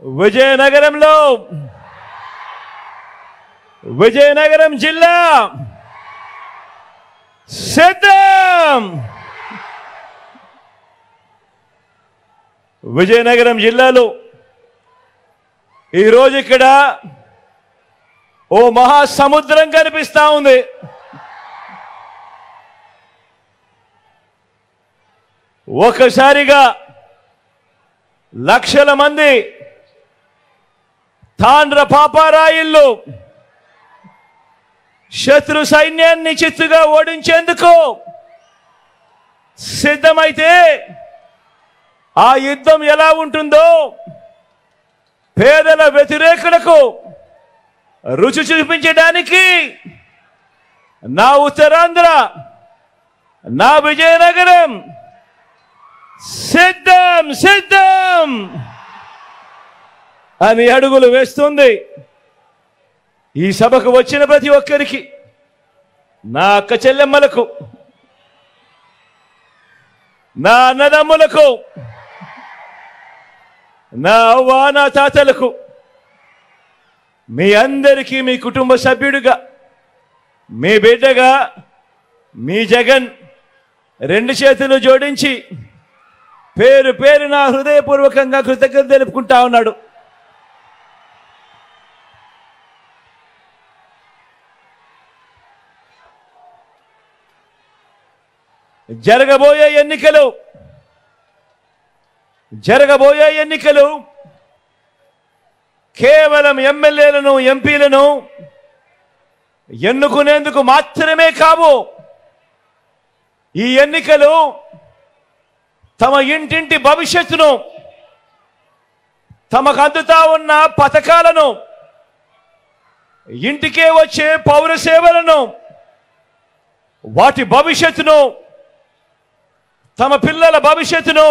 విజయనగరం జిల్లా సిద్ధం. విజయనగరం జిల్లాలో ఈరోజు ఇక్కడ ఓ మహాసముద్రం కనిపిస్తా ఉంది. ఒకసారిగా లక్షల మంది తాండ్ర పాపారాయిల్లో శత్రు సైన్యాన్ని చిత్తుగా ఓడించేందుకు సిద్ధమైతే ఆ యుద్ధం ఎలా ఉంటుందో పేదల వ్యతిరేకులకు రుచి చూపించడానికి నా ఉత్తరాంధ్ర, నా విజయనగరం సిద్ధం అని అడుగులు వేస్తుంది. ఈ సభకు వచ్చిన ప్రతి ఒక్కరికి, నా అక్క చెల్లెమ్మలకు, నా అన్నదమ్ములకు, నా అవ్వ నా తాతలకు, మీ అందరికీ మీ కుటుంబ సభ్యుడిగా, మీ బిడ్డగా, మీ జగన్ రెండు చేతులు జోడించి పేరు పేరున హృదయపూర్వకంగా కృతజ్ఞత తెలుపుకుంటా ఉన్నాడు. జరగబోయే ఎన్నికలు కేవలం ఎమ్మెల్యేలను, ఎంపీలను ఎన్నుకునేందుకు మాత్రమే కావు. ఈ ఎన్నికలు తమ ఇంటింటి భవిష్యత్తును, తమకు అందుతా ఉన్న పథకాలను, ఇంటికే వచ్చే పౌర సేవలను, వాటి భవిష్యత్తును, తమ పిల్లల భవిష్యత్తును,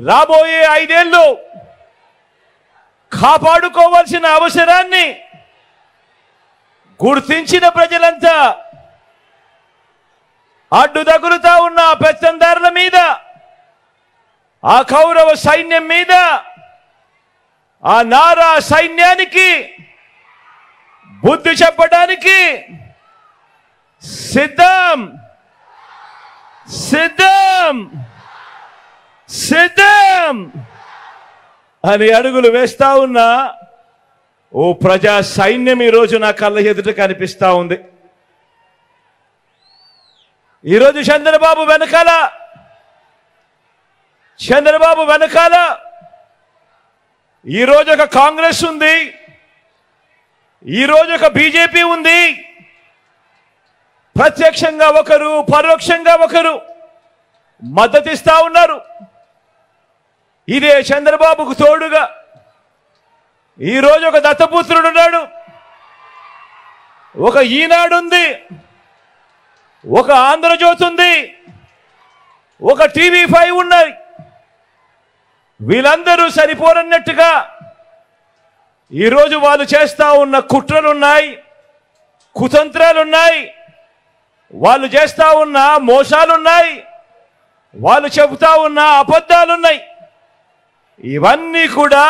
రాబోయే 5 ఏళ్ళు కాపాడుకోవాల్సిన అవసరాన్ని గుర్తించిన ప్రజలంతా అడ్డు తగులుతా ఉన్న పెత్తందారుల మీద, ఆ కౌరవ సైన్యం మీద, ఆ నారా సైన్యానికి బుద్ధి చెప్పడానికి సిద్ధం అని అడుగులు వేస్తా ఉన్న ఓ ప్రజా సైన్యం ఈరోజు నా కళ్ళ ఎదుట కనిపిస్తా ఉంది. ఈరోజు చంద్రబాబు వెనకాల ఈరోజు ఒక కాంగ్రెస్ ఉంది, ఈరోజు ఒక బీజేపీ ఉంది. ప్రత్యక్షంగా ఒకరు, పరోక్షంగా ఒకరు మద్దతిస్తా ఉన్నారు. ఇదే చంద్రబాబుకు తోడుగా ఈరోజు ఒక దత్తపుత్రుడు ఉన్నాడు, ఒక ఈనాడు ఉంది, ఒక ఆంధ్రజ్యోతి ఉంది, ఒక TV5 ఉన్నాయి. వీళ్ళందరూ సరిపోరన్నట్టుగా ఈరోజు వాళ్ళు చేస్తా ఉన్న కుట్రలున్నాయి, కుతంత్రాలున్నాయి, వాళ్ళు చేస్తా ఉన్న మోసాలున్నాయి, వాళ్ళు చెబుతా ఉన్న అబద్ధాలున్నాయి. ఇవన్నీ కూడా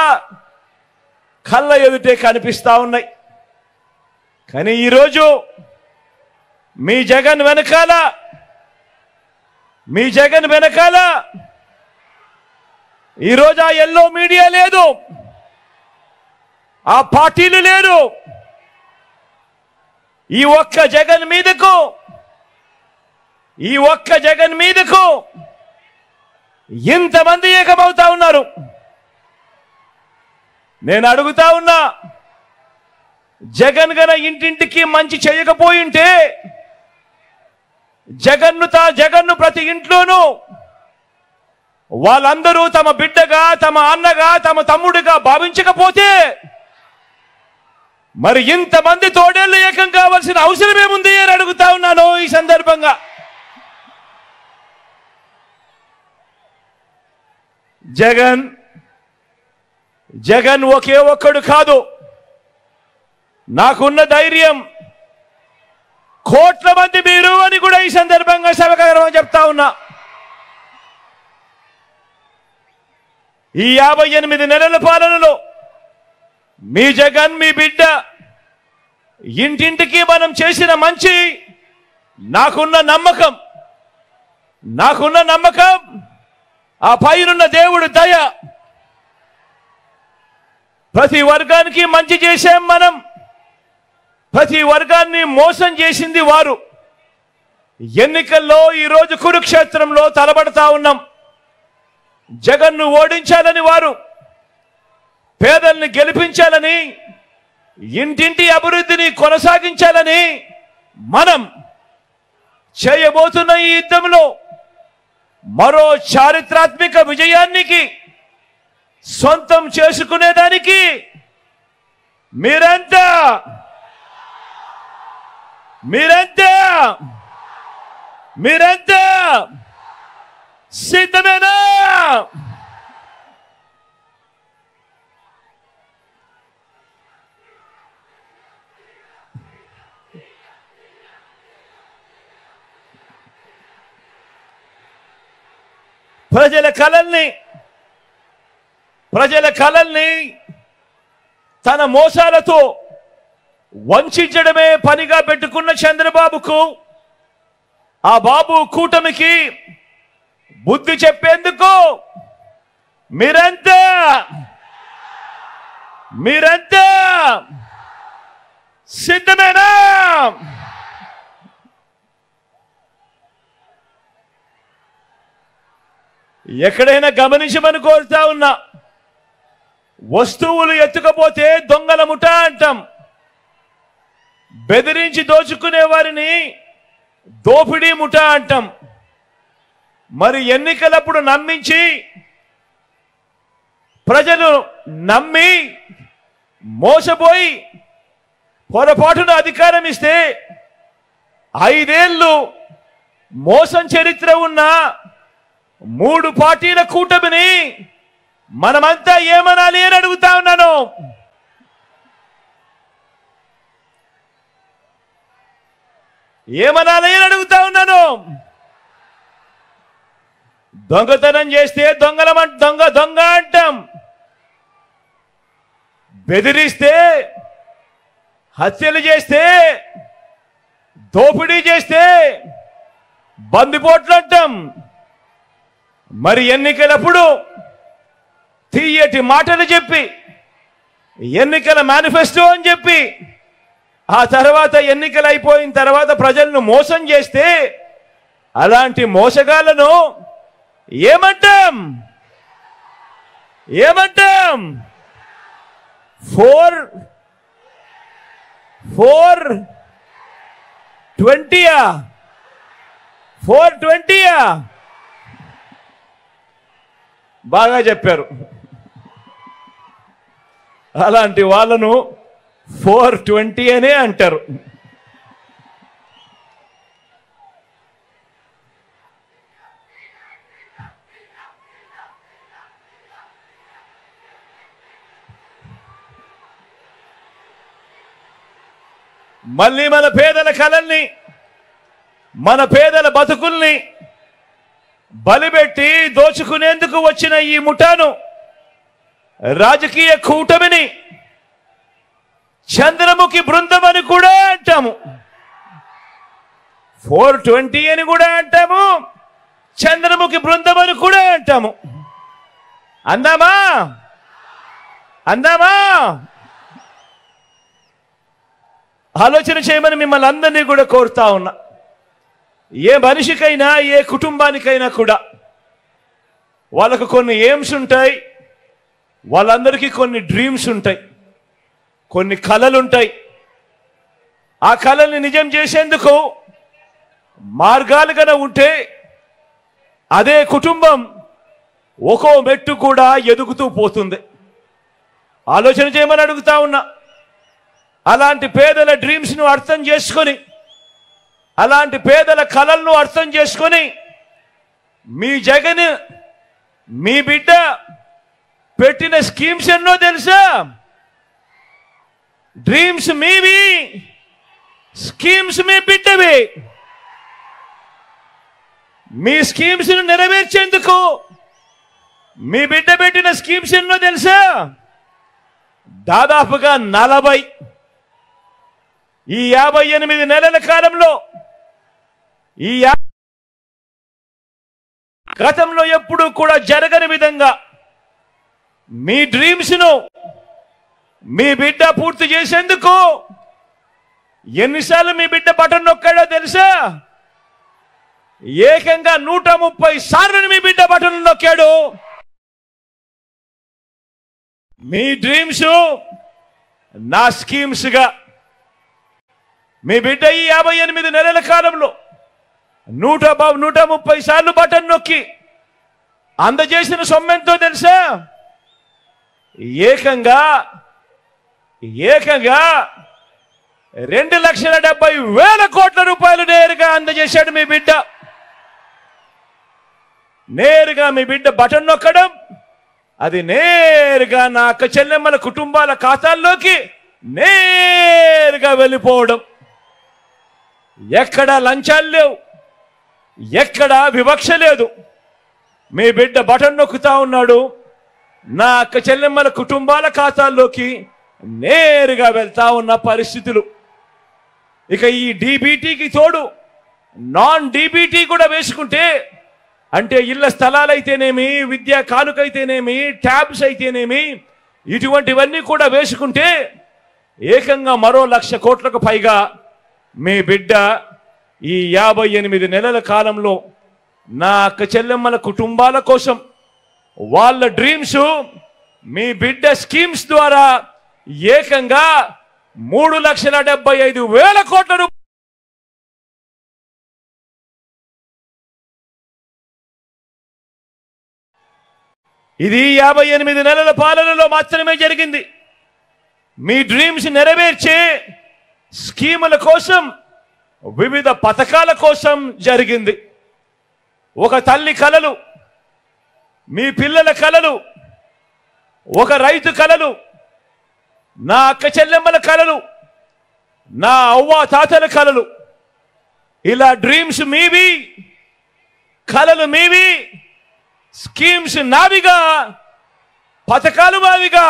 కళ్ళ ఎదుటే కనిపిస్తా ఉన్నాయి. కానీ ఈరోజు మీ జగన్ వెనకాల ఈరోజు ఆ ఎల్లో మీడియా లేదు, ఆ పార్టీలు లేరు. ఈ ఒక్క జగన్ మీదకు ఇంతమంది ఏకమవుతా ఉన్నారు. నేను అడుగుతా ఉన్నా, జగన్ గన ఇంటింటికి మంచి చేయకపోయింటే, జగన్ను ప్రతి ఇంట్లోనూ వాళ్ళందరూ తమ బిడ్డగా, తమ అన్నగా, తమ తమ్ముడిగా భావించకపోతే మరి ఇంతమంది తోడేళ్లు ఏకం కావాల్సిన అవసరం ఏముంది అని అడుగుతా ఉన్నాను. ఈ సందర్భంగా జగన్ ఒకే ఒక్కడు కాదు. నాకున్న ధైర్యం కోట్ల మంది మీరు అని కూడా ఈ సందర్భంగా సభకు చెప్తా ఉన్నా. ఈ 58 నెలల పాలనలో మీ జగన్, మీ బిడ్డ ఇంటింటికి మనం చేసిన మంచి, నాకున్న నమ్మకం ఆ పైనున్న దేవుడు దయ. ప్రతి వర్గానికి మంచి చేశాం మనం, ప్రతి వర్గాన్ని మోసం చేసింది వారు. ఎన్నికల్లో ఈరోజు కురుక్షేత్రంలో తలబడతా ఉన్నాం. జగన్ను ఓడించాలని వారు, పేదల్ని గెలిపించాలని, ఇంటింటి అభివృద్ధిని కొనసాగించాలని మనం చేయబోతున్న ఈ యుద్ధంలో మరో చారిత్రాత్మక విజయానికి సొంతం చేసుకునేదానికి మీరంతా సిద్ధమేనా? ప్రజల కలల్ని తన మోసాలతో వంచడమే పనిగా పెట్టుకున్న చంద్రబాబుకు, ఆ బాబు కూటమికి బుద్ధి చెప్పేందుకు మీరంతా సిద్ధమేనా? ఎక్కడైనా గమనించమని కోరుతా ఉన్నా. వస్తువులు ఎత్తుకపోతే దొంగల ముఠా అంటాం. బెదిరించి దోచుకునే వారిని దోపిడీ ముఠా అంటాం. మరి ఎన్నికలప్పుడు నమ్మించి, ప్రజలు నమ్మి మోసపోయి పొరపాటున అధికారం ఇస్తే 5 ఏళ్ళు మోసం చరిత్ర ఉన్న 3 పార్టీల కూటమిని మనమంతా ఏమనాలి అని అడుగుతా ఉన్నాను. దొంగతనం చేస్తే దొంగ అంటాం. బెదిరిస్తే, హత్యలు చేస్తే, దోపిడీ చేస్తే బందిపోట్లు అంటాం. మరి ఎన్నికలప్పుడు తీయటి మాటలు చెప్పి, ఎన్నికల మేనిఫెస్టో అని చెప్పి, ఆ తర్వాత ఎన్నికలు అయిపోయిన తర్వాత ప్రజలను మోసం చేస్తే అలాంటి మోసగాళ్లను ఏమంటాం? 420 బాగా చెప్పారు. అలాంటి వాళ్ళను 420 అనే అంటారు. మళ్ళీ మన పేదల కలల్ని, మన పేదల బతుకుల్ని బలిపెట్టి దోచుకునేందుకు వచ్చిన ఈ ముఠాను, రాజకీయ కూటమిని చంద్రముఖి బృందం అని కూడా అంటాము. 420 అని కూడా అంటాము, చంద్రముఖి బృందం అని కూడా అంటాము. అందామా? ఆలోచన చేయమని మిమ్మల్ని అందరినీ కూడా కోరుతా ఉన్నా. ఏ మనిషికైనా, ఏ కుటుంబానికైనా కూడా వాళ్ళకు కొన్ని ఎయిమ్స్ ఉంటాయి, వాళ్ళందరికీ కొన్ని డ్రీమ్స్ ఉంటాయి, కొన్ని కలలు ఉంటాయి. ఆ కలల్ని నిజం చేసేందుకు మార్గాలు కన్నా ఉంటే అదే కుటుంబం ఒక్కో మెట్టు కూడా ఎదుగుతూ పోతుంది. ఆలోచన చేయమని అడుగుతా ఉన్నా. అలాంటి పేదల డ్రీమ్స్ను అర్థం చేసుకొని, అలాంటి పేదల కలలను అర్థం చేసుకొని, మీ జగన్, మీ బిడ్డ పెట్టిన స్కీమ్స్ ఎన్నో తెలుసా? డ్రీమ్స్ మీవి, స్కీమ్స్ మీ బిడ్డవి. మీ స్కీమ్స్ను నెరవేర్చేందుకు మీ బిడ్డ పెట్టిన స్కీమ్స్ ఎన్నో తెలుసా? దాదాపుగా 40. ఈ 58 నెలల కాలంలో ఈ గతంలో ఎప్పుడూ కూడా జరగని విధంగా మీ డ్రీమ్స్ ను మీ బిడ్డ పూర్తి చేసేందుకు ఎన్నిసార్లు మీ బిడ్డ బటన్ నొక్కాడో తెలుసా? ఏకంగా 130 సార్లు మీ బిడ్డ బటన్ నొక్కాడు. మీ డ్రీమ్స్ నా స్కీమ్స్ గా మీ బిడ్డ ఈ 58 నెలల కాలంలో 130 సార్లు బటన్ నొక్కి అందజేసిన సొమ్మెంతో తెలుసా? ఏకంగా 2,70,000 కోట్ల రూపాయలు నేరుగా అందజేశాడు మీ బిడ్డ. నేరుగా మీ బిడ్డ బటన్ నొక్కడం, అది నేరుగా నా అక్క చెల్లెమ్మల కుటుంబాల ఖాతాల్లోకి నేరుగా వెళ్ళిపోవడం. ఎక్కడా లంచాలు లేవు, ఎక్కడా వివక్ష లేదు. మీ బిడ్డ బటన్ నొక్కుతా ఉన్నాడు, నా అక్క చెల్లెమ్మల కుటుంబాల ఖాతాల్లోకి నేరుగా వెళ్తా ఉన్న పరిస్థితులు. ఇక ఈ డీబీటీకి తోడు నాన్ డీబీటీ కూడా వేసుకుంటే, అంటే ఇళ్ల స్థలాలైతేనేమి, విద్యా కానుకైతేనేమి, ట్యాబ్స్ అయితేనేమి, ఇటువంటివన్నీ కూడా వేసుకుంటే ఏకంగా మరో 1,00,000 కోట్లకు పైగా మీ బిడ్డ ఈ 58 నెలల కాలంలో నా అక్క చెల్లెమ్మల కుటుంబాల కోసం వాళ్ళ డ్రీమ్స్ మీ బిడ్డ స్కీమ్స్ ద్వారా ఏకంగా 3,75,000 కోట్ల రూపాయలు. ఇది 58 నెలల పాలనలో మాత్రమే జరిగింది. మీ డ్రీమ్స్ నెరవేర్చే స్కీముల కోసం, వివిధ పథకాల కోసం జరిగింది. ఒక తల్లి కలలు, మీ పిల్లల కలలు, ఒక రైతు కలలు, నా అక్క చెల్లెమ్మల కలలు, నా అవ్వ తాతల కలలు, ఇలా డ్రీమ్స్ మీవి, కలలు మీవి, స్కీమ్స్ నావిగా, పథకాలు మావిగా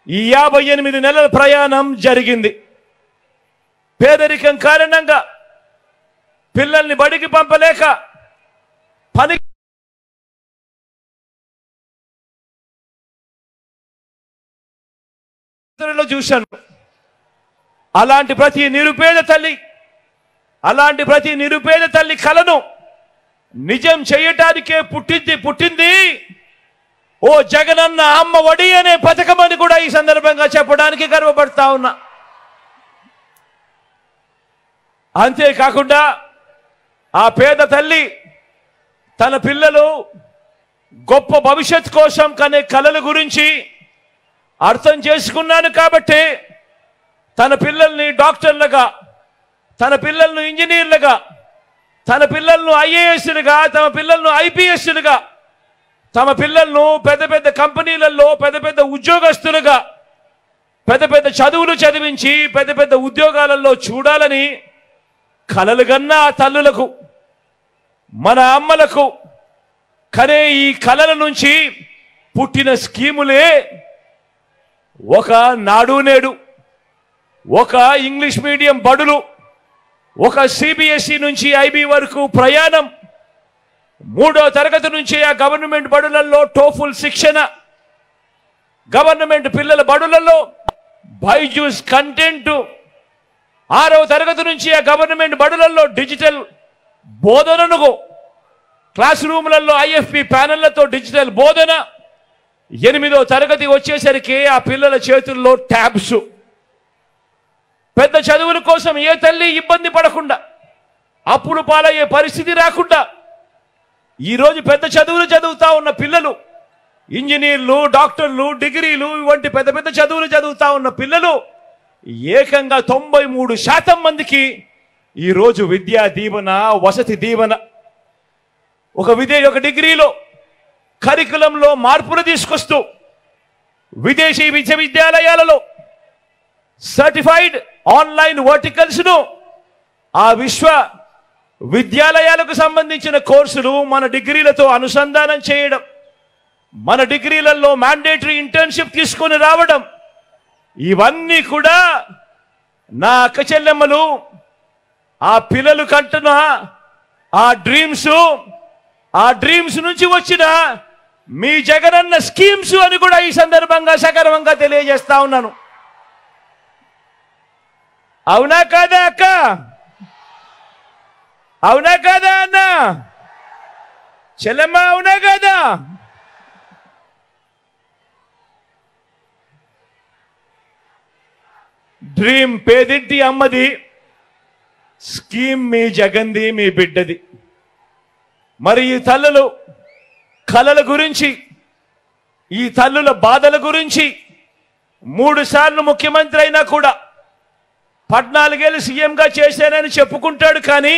ఈ 58 నెలల ప్రయాణం జరిగింది. పేదరికం కారణంగా పిల్లల్ని బడికి పంపలేక పని చూశాను. అలాంటి ప్రతి నిరుపేద తల్లి కలను నిజం చేయటానికే పుట్టింది ఓ జగనన్న అమ్మ ఒడి అనే పథకం అని కూడా ఈ సందర్భంగా చెప్పడానికి గర్వపడతా ఉన్నా. అంతేకాకుండా ఆ పేద తల్లి తన పిల్లలు గొప్ప భవిష్యత్ కోసం కనే కలల గురించి అర్థం చేసుకున్నాను కాబట్టి తన పిల్లల్ని డాక్టర్లుగా, తన పిల్లలను ఇంజనీర్లుగా, తన పిల్లలను ఐఏఎస్లుగా, తమ పిల్లలను ఐపీఎస్లుగా, తమ పిల్లలను పెద్ద పెద్ద కంపెనీలలో పెద్ద పెద్ద ఉద్యోగస్తులుగా, పెద్ద పెద్ద చదువులు చదివించి పెద్ద పెద్ద ఉద్యోగాలలో చూడాలని కలలు కన్న ఆ తల్లులకు, మన అమ్మలకు కనే ఈ కలల నుంచి పుట్టిన స్కీములే ఒక నాడు నేడు, ఒక ఇంగ్లీష్ మీడియం బడులు, ఒక సిబిఎస్ఈ నుంచి ఐబీ వరకు ప్రయాణం, 3వ తరగతి నుంచి ఆ గవర్నమెంట్ బడులలో టోఫుల్ శిక్షణ, గవర్నమెంట్ పిల్లల బడులలో బైజూస్ కంటెంట్, 6వ తరగతి నుంచి ఆ గవర్నమెంట్ బడులలో డిజిటల్ బోధనను, క్లాస్ రూములలో ఐఎఫ్పి ప్యానెళ్లతో డిజిటల్ బోధన, 8వ తరగతి వచ్చేసరికి ఆ పిల్లల చేతుల్లో ట్యాబ్స్. పెద్ద చదువుల కోసం ఏ తల్లి ఇబ్బంది పడకుండా, అప్పులు పాలయ్యే పరిస్థితి రాకుండా ఈరోజు పెద్ద చదువులు చదువుతా ఉన్న పిల్లలు, ఇంజనీర్లు, డాక్టర్లు, డిగ్రీలు వంటి పెద్ద పెద్ద చదువులు చదువుతా ఉన్న పిల్లలు ఏకంగా 93% మందికి ఈరోజు విద్యా దీవెన, వసతి దీవెన. ఒక డిగ్రీలో కరికులంలో మార్పులు తీసుకొస్తూ విదేశీ విశ్వవిద్యాలయాలలో సర్టిఫైడ్ ఆన్లైన్ వర్టికల్స్ను ఆ విశ్వ విద్యాలయాలకు సంబంధించిన కోర్సులు మన డిగ్రీలతో అనుసంధానం చేయడం, మన డిగ్రీలలో మ్యాండేటరీ ఇంటర్న్షిప్ తీసుకొని రావడం, ఇవన్నీ కూడా నా అక్క చెల్లెమ్మలు ఆ పిల్లలు కంటున్న ఆ డ్రీమ్స్ నుంచి వచ్చిన మీ జగనన్న స్కీమ్స్ అని కూడా ఈ సందర్భంగా సగర్వంగా తెలియజేస్తా ఉన్నాను. అవునా కాదా అక్క? అవునా కాదా అన్న? చెల్లెమ్మ అవునా కాదా? డ్రీమ్ పేదింటి అమ్మది, స్కీమ్ మీ జగన్ది, మీ బిడ్డది. మరి ఈ తల్లులు కలల గురించి, ఈ తల్లుల బాధల గురించి 3 సార్లు ముఖ్యమంత్రి అయినా కూడా 14 ఏళ్ళు సీఎంగా చేశానని చెప్పుకుంటాడు. కానీ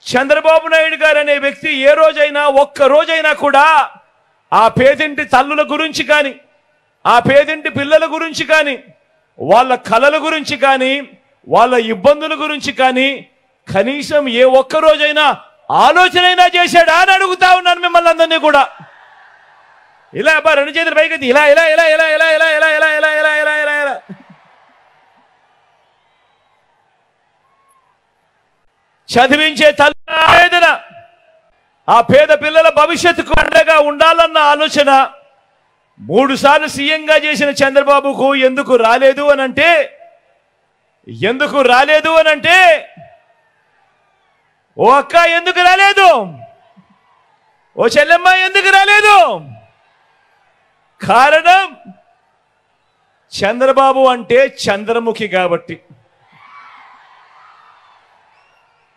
చంద్రబాబు నాయుడు గారు అనే వ్యక్తి ఏ రోజైనా, ఒక్క రోజైనా కూడా ఆ పేదింటి తల్లుల గురించి కానీ, ఆ పేదింటి పిల్లల గురించి కానీ, వాళ్ళ కలల గురించి కానీ, వాళ్ళ ఇబ్బందుల గురించి కానీ కనీసం ఏ ఒక్క రోజైనా ఆలోచనైనా చేశాడా అని అడుగుతా ఉన్నాను మిమ్మల్ని అందరినీ కూడా. ఇలా అబ్బా 2 చేతులు పైకి ఇలా ఇలా ఇలా ఇలా ఇలా ఇలా ఇలా ఇలా ఇలా ఇలా ఇలా ఇలా ఇలా చదివించే తల్లిదండ్రుల ఆ పేద పిల్లల భవిష్యత్తుకు అండగా ఉండాలన్న ఆలోచన 3 సార్లు సీఎంగా చేసిన చంద్రబాబుకు ఎందుకు రాలేదు అనంటే ఓ అక్క ఎందుకు రాలేదు? ఓ చెల్లెమ్మ ఎందుకు రాలేదు? కారణం చంద్రబాబు అంటే చంద్రముఖి కాబట్టి.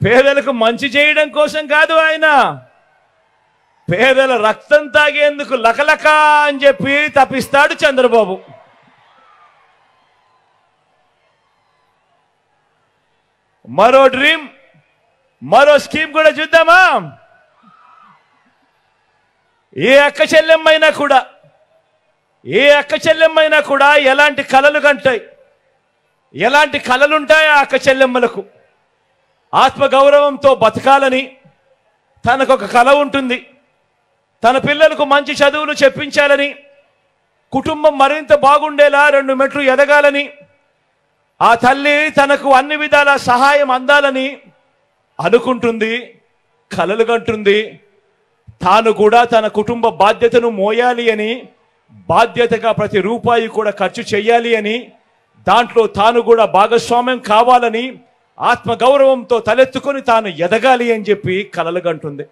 పేదలకు మంచి చేయడం కోసం కాదు, ఆయన పేదల రక్తం తాగేందుకు లకలక అని చెప్పి తప్పిస్తాడు చంద్రబాబు. మరో డ్రీమ్, మరో స్కీమ్ కూడా చూద్దామా? ఏ అక్క చెల్లెమ్మైనా కూడా ఎలాంటి కలలు కంటాయి, ఎలాంటి కలలుంటాయి ఆ అక్క చెల్లెమ్మలకు? ఆత్మగౌరవంతో బతకాలని తనకొక కల ఉంటుంది. తన పిల్లలకు మంచి చదువులు చెప్పించాలని, కుటుంబం మరింత బాగుండేలా 2 మెట్లు ఎదగాలని, ఆ తల్లి తనకు అన్ని విధాల సహాయం అందాలని అనుకుంటుంది, కలలు కంటుంది. తాను కూడా తన కుటుంబ బాధ్యతను మోయాలి అని, బాధ్యతగా ప్రతి రూపాయి కూడా ఖర్చు చేయాలి అని, దాంట్లో తాను కూడా భాగస్వామ్యం కావాలని, ఆత్మగౌరవంతో తలెత్తుకొని తాను ఎదగాలి అని చెప్పి కలలు కంటుంది.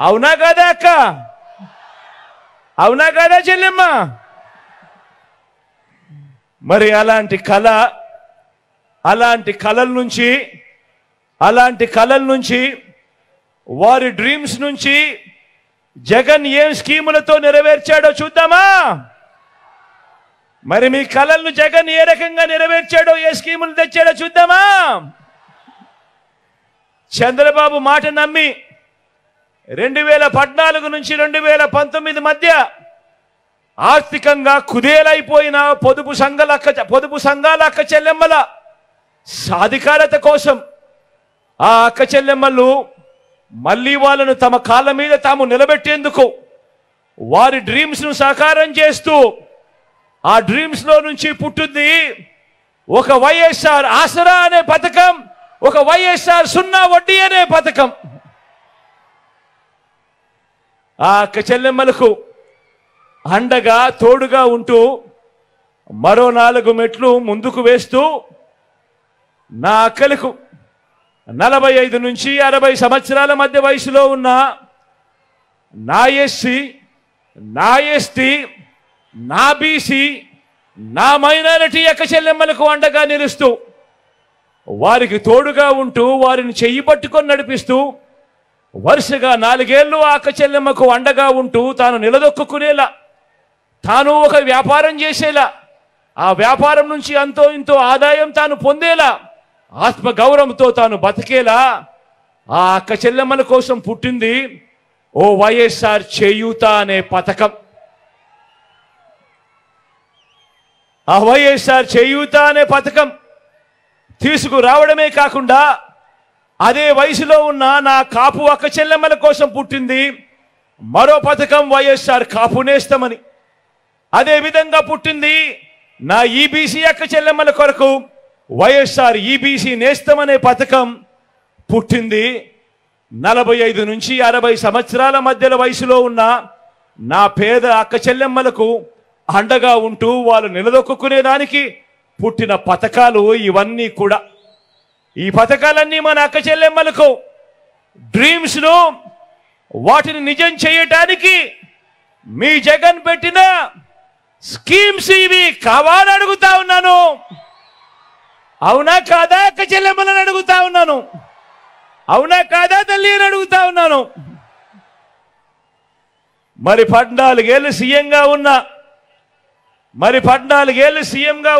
అవునా కాదా అక్క? అవునా కాదా చెల్లెమ్మ? మరి అలాంటి కలల నుంచి వారి డ్రీమ్స్ నుంచి జగన్ ఏం స్కీములతో నెరవేర్చాడో చూద్దామా? మరి మీ కలలను జగన్ ఏ రకంగా నెరవేర్చాడో, ఏ స్కీములు తెచ్చాడో చూద్దామా? చంద్రబాబు మాట నమ్మి 2014 నుంచి 2019 మధ్య ఆర్థికంగా కుదేలైపోయిన పొదుపు సంఘాల అక్క చెల్లెమ్మల సాధికారత కోసం ఆ అక్క చెల్లెమ్మలు మళ్ళీ వాళ్ళను తమ కాళ్ళ మీద తాము నిలబెట్టేందుకు వారి డ్రీమ్స్ను సాకారం చేస్తూ ఆ డ్రీమ్స్లో నుంచి పుట్టింది ఒక వైఎస్ఆర్ ఆసరా అనే పథకం, ఒక వైఎస్ఆర్ 0 వడ్డీ అనే పథకం. ఆ అక్క చెల్లెమ్మలకు అండగా తోడుగా ఉంటూ మరో 4 మెట్లు ముందుకు వేస్తూ నా అక్కలకు 45 నుంచి 60 సంవత్సరాల మధ్య వయసులో ఉన్న నా ఎస్సీ, నా ఎస్టీ, నా బీసీ, నా మైనారిటీ అక్క చెల్లెమ్మలకు అండగా నిలుస్తూ, వారికి తోడుగా ఉంటూ, వారిని చెయ్యి పట్టుకొని నడిపిస్తూ, వరుసగా 4 ఏళ్ళు ఆ అక్క చెల్లెమ్మకు అండగా ఉంటూ తాను నిలదొక్కునేలా, తాను ఒక వ్యాపారం చేసేలా, ఆ వ్యాపారం నుంచి అంతో ఇంతో ఆదాయం తాను పొందేలా, ఆత్మగౌరవంతో తాను బతికేలా ఆ అక్క చెల్లెమ్మల కోసం పుట్టింది ఓ వైఎస్ఆర్ చేయూత అనే పథకం. ఆ వైఎస్ఆర్ చేయూత అనే పథకం తీసుకురావడమే కాకుండా అదే వయసులో ఉన్న నా కాపు అక్క చెల్లెమ్మల కోసం పుట్టింది మరో పథకం వైఎస్ఆర్ కాపు నేస్తమని. అదే విధంగా పుట్టింది నా ఈబీసీ అక్క చెల్లెమ్మల కొరకు వైఎస్ఆర్ ఈబీసీ నేస్తమనే పథకం పుట్టింది. 45 నుంచి 60 సంవత్సరాల మధ్యలో వయసులో ఉన్న నా పేద అక్క చెల్లెమ్మలకు అండగా ఉంటూ వాళ్ళు నిలదొక్కునేదానికి పుట్టిన పథకాలు ఇవన్నీ కూడా. ఈ పథకాలన్నీ మన అక్క చెల్లెమ్మలకు డ్రీమ్స్ను వాటిని నిజం చేయటానికి మీ జగన్ పెట్టిన స్కీమ్స్ ఇవి కావాలని అడుగుతా ఉన్నాను. అవునా కాదా అక్క చెల్లెమ్మలని అడుగుతా ఉన్నాను. అవునా కాదా తల్లి అని అడుగుతా ఉన్నాను. మరి 14 ఏళ్ళు సీఎంగా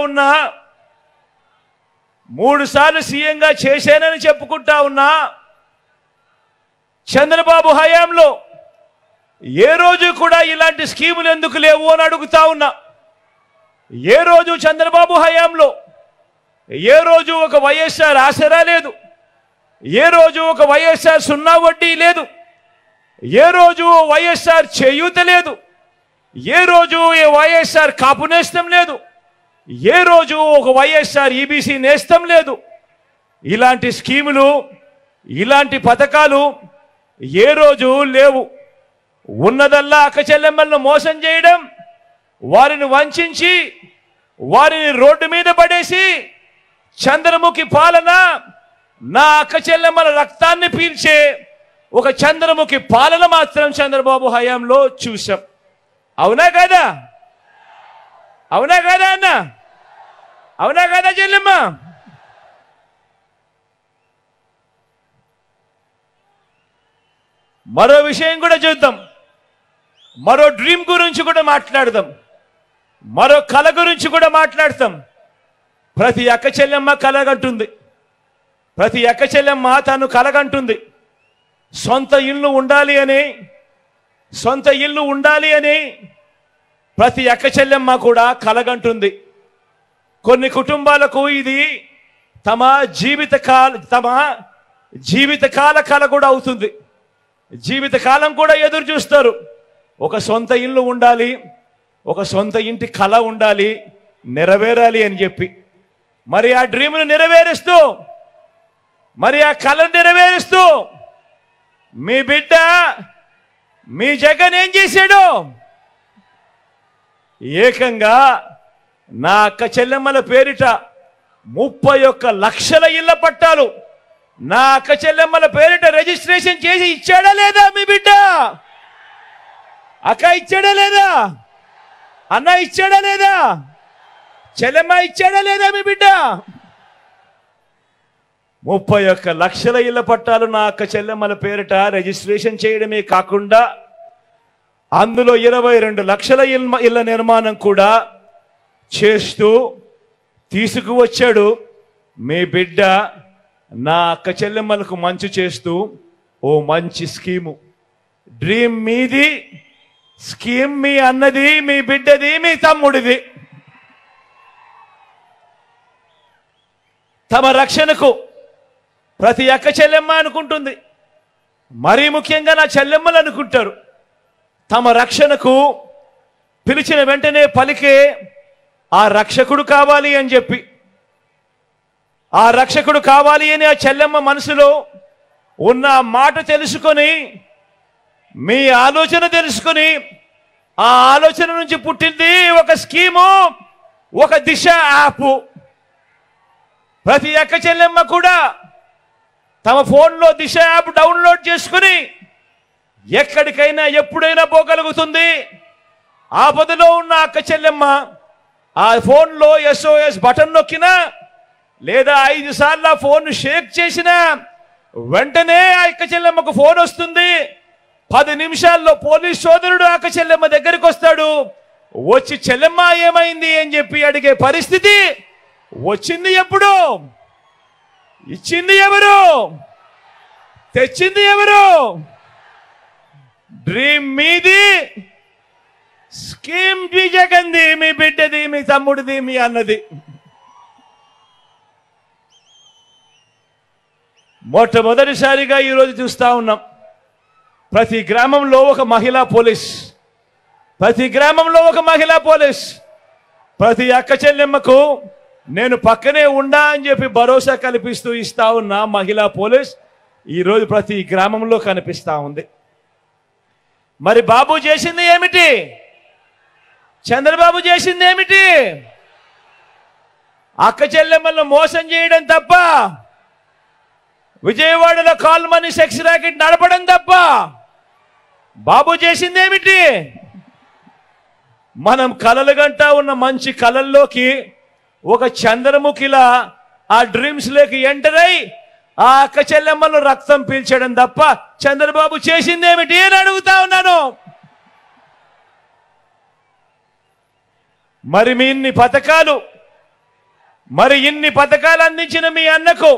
ఉన్నా 3 సార్లు సీఎంగా చేశానని చెప్పుకుంటా ఉన్నా చంద్రబాబు హయాంలో ఏ రోజు కూడా ఇలాంటి స్కీములు ఎందుకు లేవు అని అడుగుతా ఉన్నా. ఏ రోజు చంద్రబాబు హయాంలో ఏ రోజు ఒక వైఎస్ఆర్ ఆసరా లేదు, ఏ రోజు ఒక వైఎస్ఆర్ సున్నా వడ్డీ లేదు, ఏ రోజు వైఎస్ఆర్ చేయూత లేదు, ఏ రోజు వైఎస్ఆర్ కాపు నేస్తం లేదు, ఏ రోజు ఒక వైఎస్ఆర్ ఈబీసీ నేస్తం లేదు. ఇలాంటి స్కీములు ఇలాంటి పథకాలు ఏ రోజు లేవు. ఉన్నదల్లా అక్క చెల్లెమ్మలను మోసం చేయడం, వారిని వంచి వారిని రోడ్డు మీద పడేసి చంద్రముఖి పాలన, నా అక్క చెల్లెమ్మల రక్తాన్ని పీల్చే ఒక చంద్రముఖి పాలన మాత్రం చంద్రబాబు హయాంలో చూశాం. అవునా కదా? అవునా కదా అన్న? అవునా కదా చెల్లెమ్మ? మరో విషయం కూడా చూద్దాం. మరో డ్రీమ్ గురించి కూడా మాట్లాడదాం. మరో కళ గురించి కూడా మాట్లాడతాం. ప్రతి అక్క చెల్లెమ్మ కలగంటుంది. ప్రతి అక్క చెల్లెమ్మ తను కలగంటుంది. సొంత ఇల్లు ఉండాలి అని ప్రతి అక్క చెల్లెమ్మ కూడా కలగంటుంది. కొన్ని కుటుంబాలకు ఇది తమ జీవితకాల కళ కూడా అవుతుంది. జీవితకాలం కూడా ఎదురు చూస్తారు. ఒక సొంత ఇల్లు ఉండాలి, ఒక సొంత ఇంటి కళ ఉండాలి, నెరవేరాలి అని చెప్పి. మరి ఆ డ్రీమ్ను నెరవేరుస్తూ, మరి ఆ కళను నెరవేరుస్తూ మీ బిడ్డ మీ జగన్ ఏం చేశాడు? ఏకంగా నా అక్క చెల్లెమ్మల పేరిట 31 లక్షల ఇళ్ల పట్టాలు నా అక్క చెల్లెమ్మల పేరిట రిజిస్ట్రేషన్ చేసి ఇచ్చాడా లేదా మీ బిడ్డ? అక్క ఇచ్చాడా లేదా? అన్న ఇచ్చాడా లేదా? చెల్లెమ్మ ఇచ్చాడా లేదా మీ బిడ్డ? 31 లక్షల ఇళ్ల పట్టాలు నా అక్క చెల్లెమ్మల పేరిట రిజిస్ట్రేషన్ చేయడమే కాకుండా అందులో 22 లక్షల ఇళ్ల నిర్మాణం కూడా చేస్తూ తీసుకువచ్చాడు మీ బిడ్డ. నా అక్క చెల్లెమ్మలకు మంచి చేస్తూ ఓ మంచి స్కీము. డ్రీమ్ మీది, స్కీమ్ మీ అన్నది, మీ బిడ్డది, మీ తమ్ముడిది. తమ రక్షణకు ప్రతి అక్క చెల్లెమ్మ అనుకుంటుంది. మరీ ముఖ్యంగా నా చెల్లెమ్మలు అనుకుంటారు. తమ రక్షణకు పిలిచిన వెంటనే పలికే ఆ రక్షకుడు కావాలి అని చెప్పి, ఆ రక్షకుడు కావాలి అని ఆ చెల్లెమ్మ మనసులో ఉన్న మాట తెలుసుకొని, మీ ఆలోచన తెలుసుకొని, ఆ ఆలోచన నుంచి పుట్టింది ఒక స్కీము, ఒక దిశ యాప్. ప్రతి అక్క చెల్లెమ్మ కూడా తమ ఫోన్లో దిశ యాప్ డౌన్లోడ్ చేసుకుని ఎక్కడికైనా ఎప్పుడైనా పోగలుగుతుంది. ఆపదలో ఉన్న అక్క చెల్లెమ్మ ఆ ఫోన్లో SOS బటన్ నొక్కినా లేదా 5 సార్లు ఆ ఫోన్ షేక్ చేసినా వెంటనే ఆ అక్క చెల్లెమ్మకు ఫోన్ వస్తుంది. 10 నిమిషాల్లో పోలీస్ సోదరుడు అక్క చెల్లెమ్మ దగ్గరికి వస్తాడు. వచ్చి చెల్లెమ్మ ఏమైంది అని చెప్పి అడిగే పరిస్థితి వచ్చింది. ఎప్పుడు ఇచ్చింది ఎవరు? తెచ్చింది ఎవరు? డ్రీమ్ మీది, స్కీమ్ మీ జగన్ది, మీ బిడ్డది, మీ తమ్ముడిది, మీ అన్నది. మొట్టమొదటిసారిగా ఈరోజు చూస్తా ఉన్నాం. ప్రతి గ్రామంలో ఒక మహిళా పోలీస్, ప్రతి గ్రామంలో ఒక మహిళా పోలీస్, ప్రతి అక్క చెల్లెమ్మకు నేను పక్కనే ఉండా అని చెప్పి భరోసా కల్పిస్తూ ఇస్తా ఉన్న మహిళా పోలీస్ ఈరోజు ప్రతి గ్రామంలో కనిపిస్తా ఉంది. మరి బాబు చేసింది ఏమిటి? చంద్రబాబు చేసింది ఏమిటి? అక్క చెల్లెమ్మలను మోసం చేయడం తప్ప, విజయవాడలో కాల్ మనీ సెక్స్ ర్యాకెట్ నడపడం తప్ప బాబు చేసింది ఏమిటి? మనం కలలు గంటా ఉన్న మంచి కలల్లోకి ఒక చంద్రముఖిలా ఆ డ్రీమ్స్ లోకి ఎంటర్ అయి ఆ అక్క చెల్లెమ్మలను రక్తం పీల్చడం తప్ప చంద్రబాబు చేసింది ఏమిటి అని అడుగుతా ఉన్నాను. మరి మీ ఇన్ని పథకాలు, మరి ఇన్ని పథకాలు అందించిన మీ అన్నకు,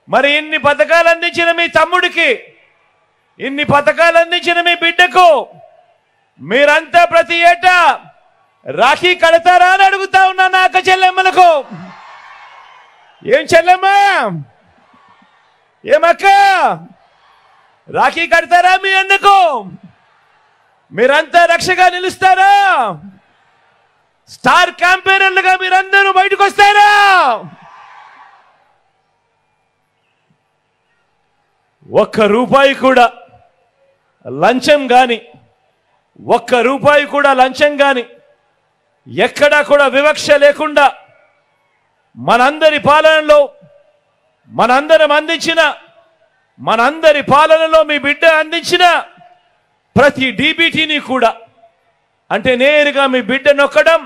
మరి ఇన్ని పథకాలు అందించిన మీ తమ్ముడికి, ఇన్ని పథకాలు అందించిన మీ బిడ్డకు మీరంతా ప్రతి ఏటా రాఖీ కడతారా అని అడుగుతా ఉన్నాను అక్క చెల్లెమ్మలకు. ఏం చెల్లెమ్మా, ఏమక్క, రాఖీ కడతారా మీ అన్నకు? మీరంతా రక్షగా నిలుస్తారా? స్టార్ క్యాంపెయినర్లుగా మీరందరూ బయటకు వస్తారా? ఒక్క రూపాయి కూడా లంచం గాని, ఒక్క రూపాయి కూడా లంచం గాని, ఎక్కడా కూడా వివక్ష లేకుండా మనందరి పాలనలో, మనందరం అందించిన, మనందరి పాలనలో మీ బిడ్డ అందించిన ప్రతి డీబీటీని కూడా, అంటే నేరుగా మీ బిడ్డ నొక్కడం,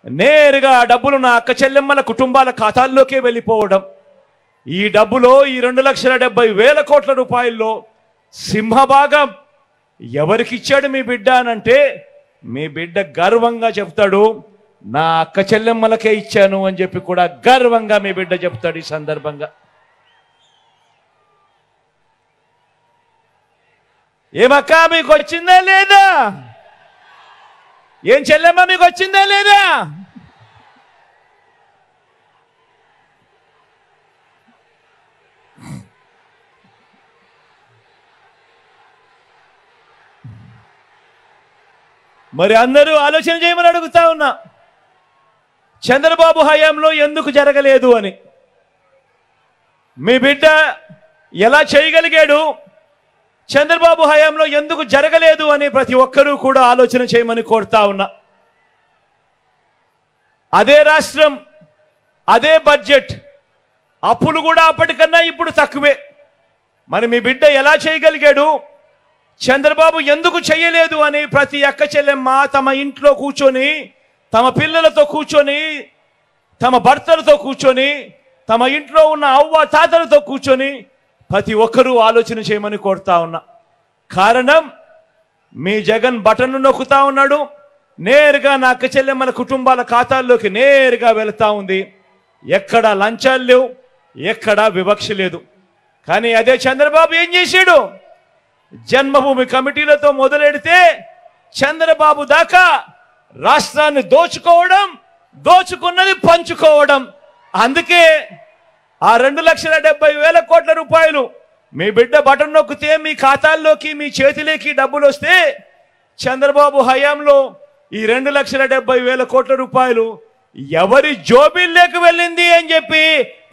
నేరుగా డబ్బులు నా అక్క చెల్లెమ్మల కుటుంబాల ఖాతాల్లోకే వెళ్ళిపోవడం. ఈ డబ్బులో, ఈ 2,70,000 కోట్ల రూపాయల్లో సింహభాగం ఎవరికిచ్చాడు మీ బిడ్డ అనంటే మీ బిడ్డ గర్వంగా చెప్తాడు, నా అక్క చెల్లెమ్మలకే ఇచ్చాను అని చెప్పి కూడా గర్వంగా మీ బిడ్డ చెప్తాడు. ఈ సందర్భంగా ఏమక్క మీకు వచ్చిందా లేదా? ఏం చెల్లెమ్మ మీకు వచ్చిందా లేదా? మరి అందరూ ఆలోచన చేయమని అడుగుతా ఉన్నా, చంద్రబాబు హయాంలో ఎందుకు జరగలేదు అని. మీ బిడ్డ ఎలా చేయగలిగాడు, చంద్రబాబు హయాంలో ఎందుకు జరగలేదు అని ప్రతి ఒక్కరూ కూడా ఆలోచన చేయమని కోరుతా ఉన్నా. అదే రాష్ట్రం, అదే బడ్జెట్, అప్పులు కూడా అప్పటికన్నా ఇప్పుడు తక్కువే. మరి మీ బిడ్డ ఎలా చేయగలిగాడు, చంద్రబాబు ఎందుకు చేయలేదు అని ప్రతి అక్క చెల్లెమ్మ తమ ఇంట్లో కూర్చొని, తమ పిల్లలతో కూర్చొని, తమ భర్తలతో కూర్చొని, తమ ఇంట్లో ఉన్న అవ్వ తాతలతో కూర్చొని ప్రతి ఒక్కరూ ఆలోచన చేయమని కోరుతా ఉన్నా. కారణం, మీ జగన్ బటన్ను నొక్కుతా ఉన్నాడు, నేరుగా నా అక్క చెల్లెమ్మల కుటుంబాల ఖాతాల్లోకి నేరుగా వెళుతూ ఉంది. ఎక్కడా లంచాలు లేవు, ఎక్కడా వివక్ష లేదు. కానీ అదే చంద్రబాబు ఏం చేశాడు, జన్మభూమి కమిటీలతో మొదలెడితే చంద్రబాబు దాకా రాష్ట్రాన్ని దోచుకోవడం, దోచుకున్నది పంచుకోవడం. అందుకే ఆ 2,70,000 కోట్ల రూపాయలు మీ బిడ్డ బటన్ నొక్కితే మీ ఖాతాల్లోకి, మీ చేతిలోకి డబ్బులు వస్తే, చంద్రబాబు హయాంలో ఈ 2,70,000 కోట్ల రూపాయలు ఎవరి జోబిల్లోకి వెళ్ళింది అని చెప్పి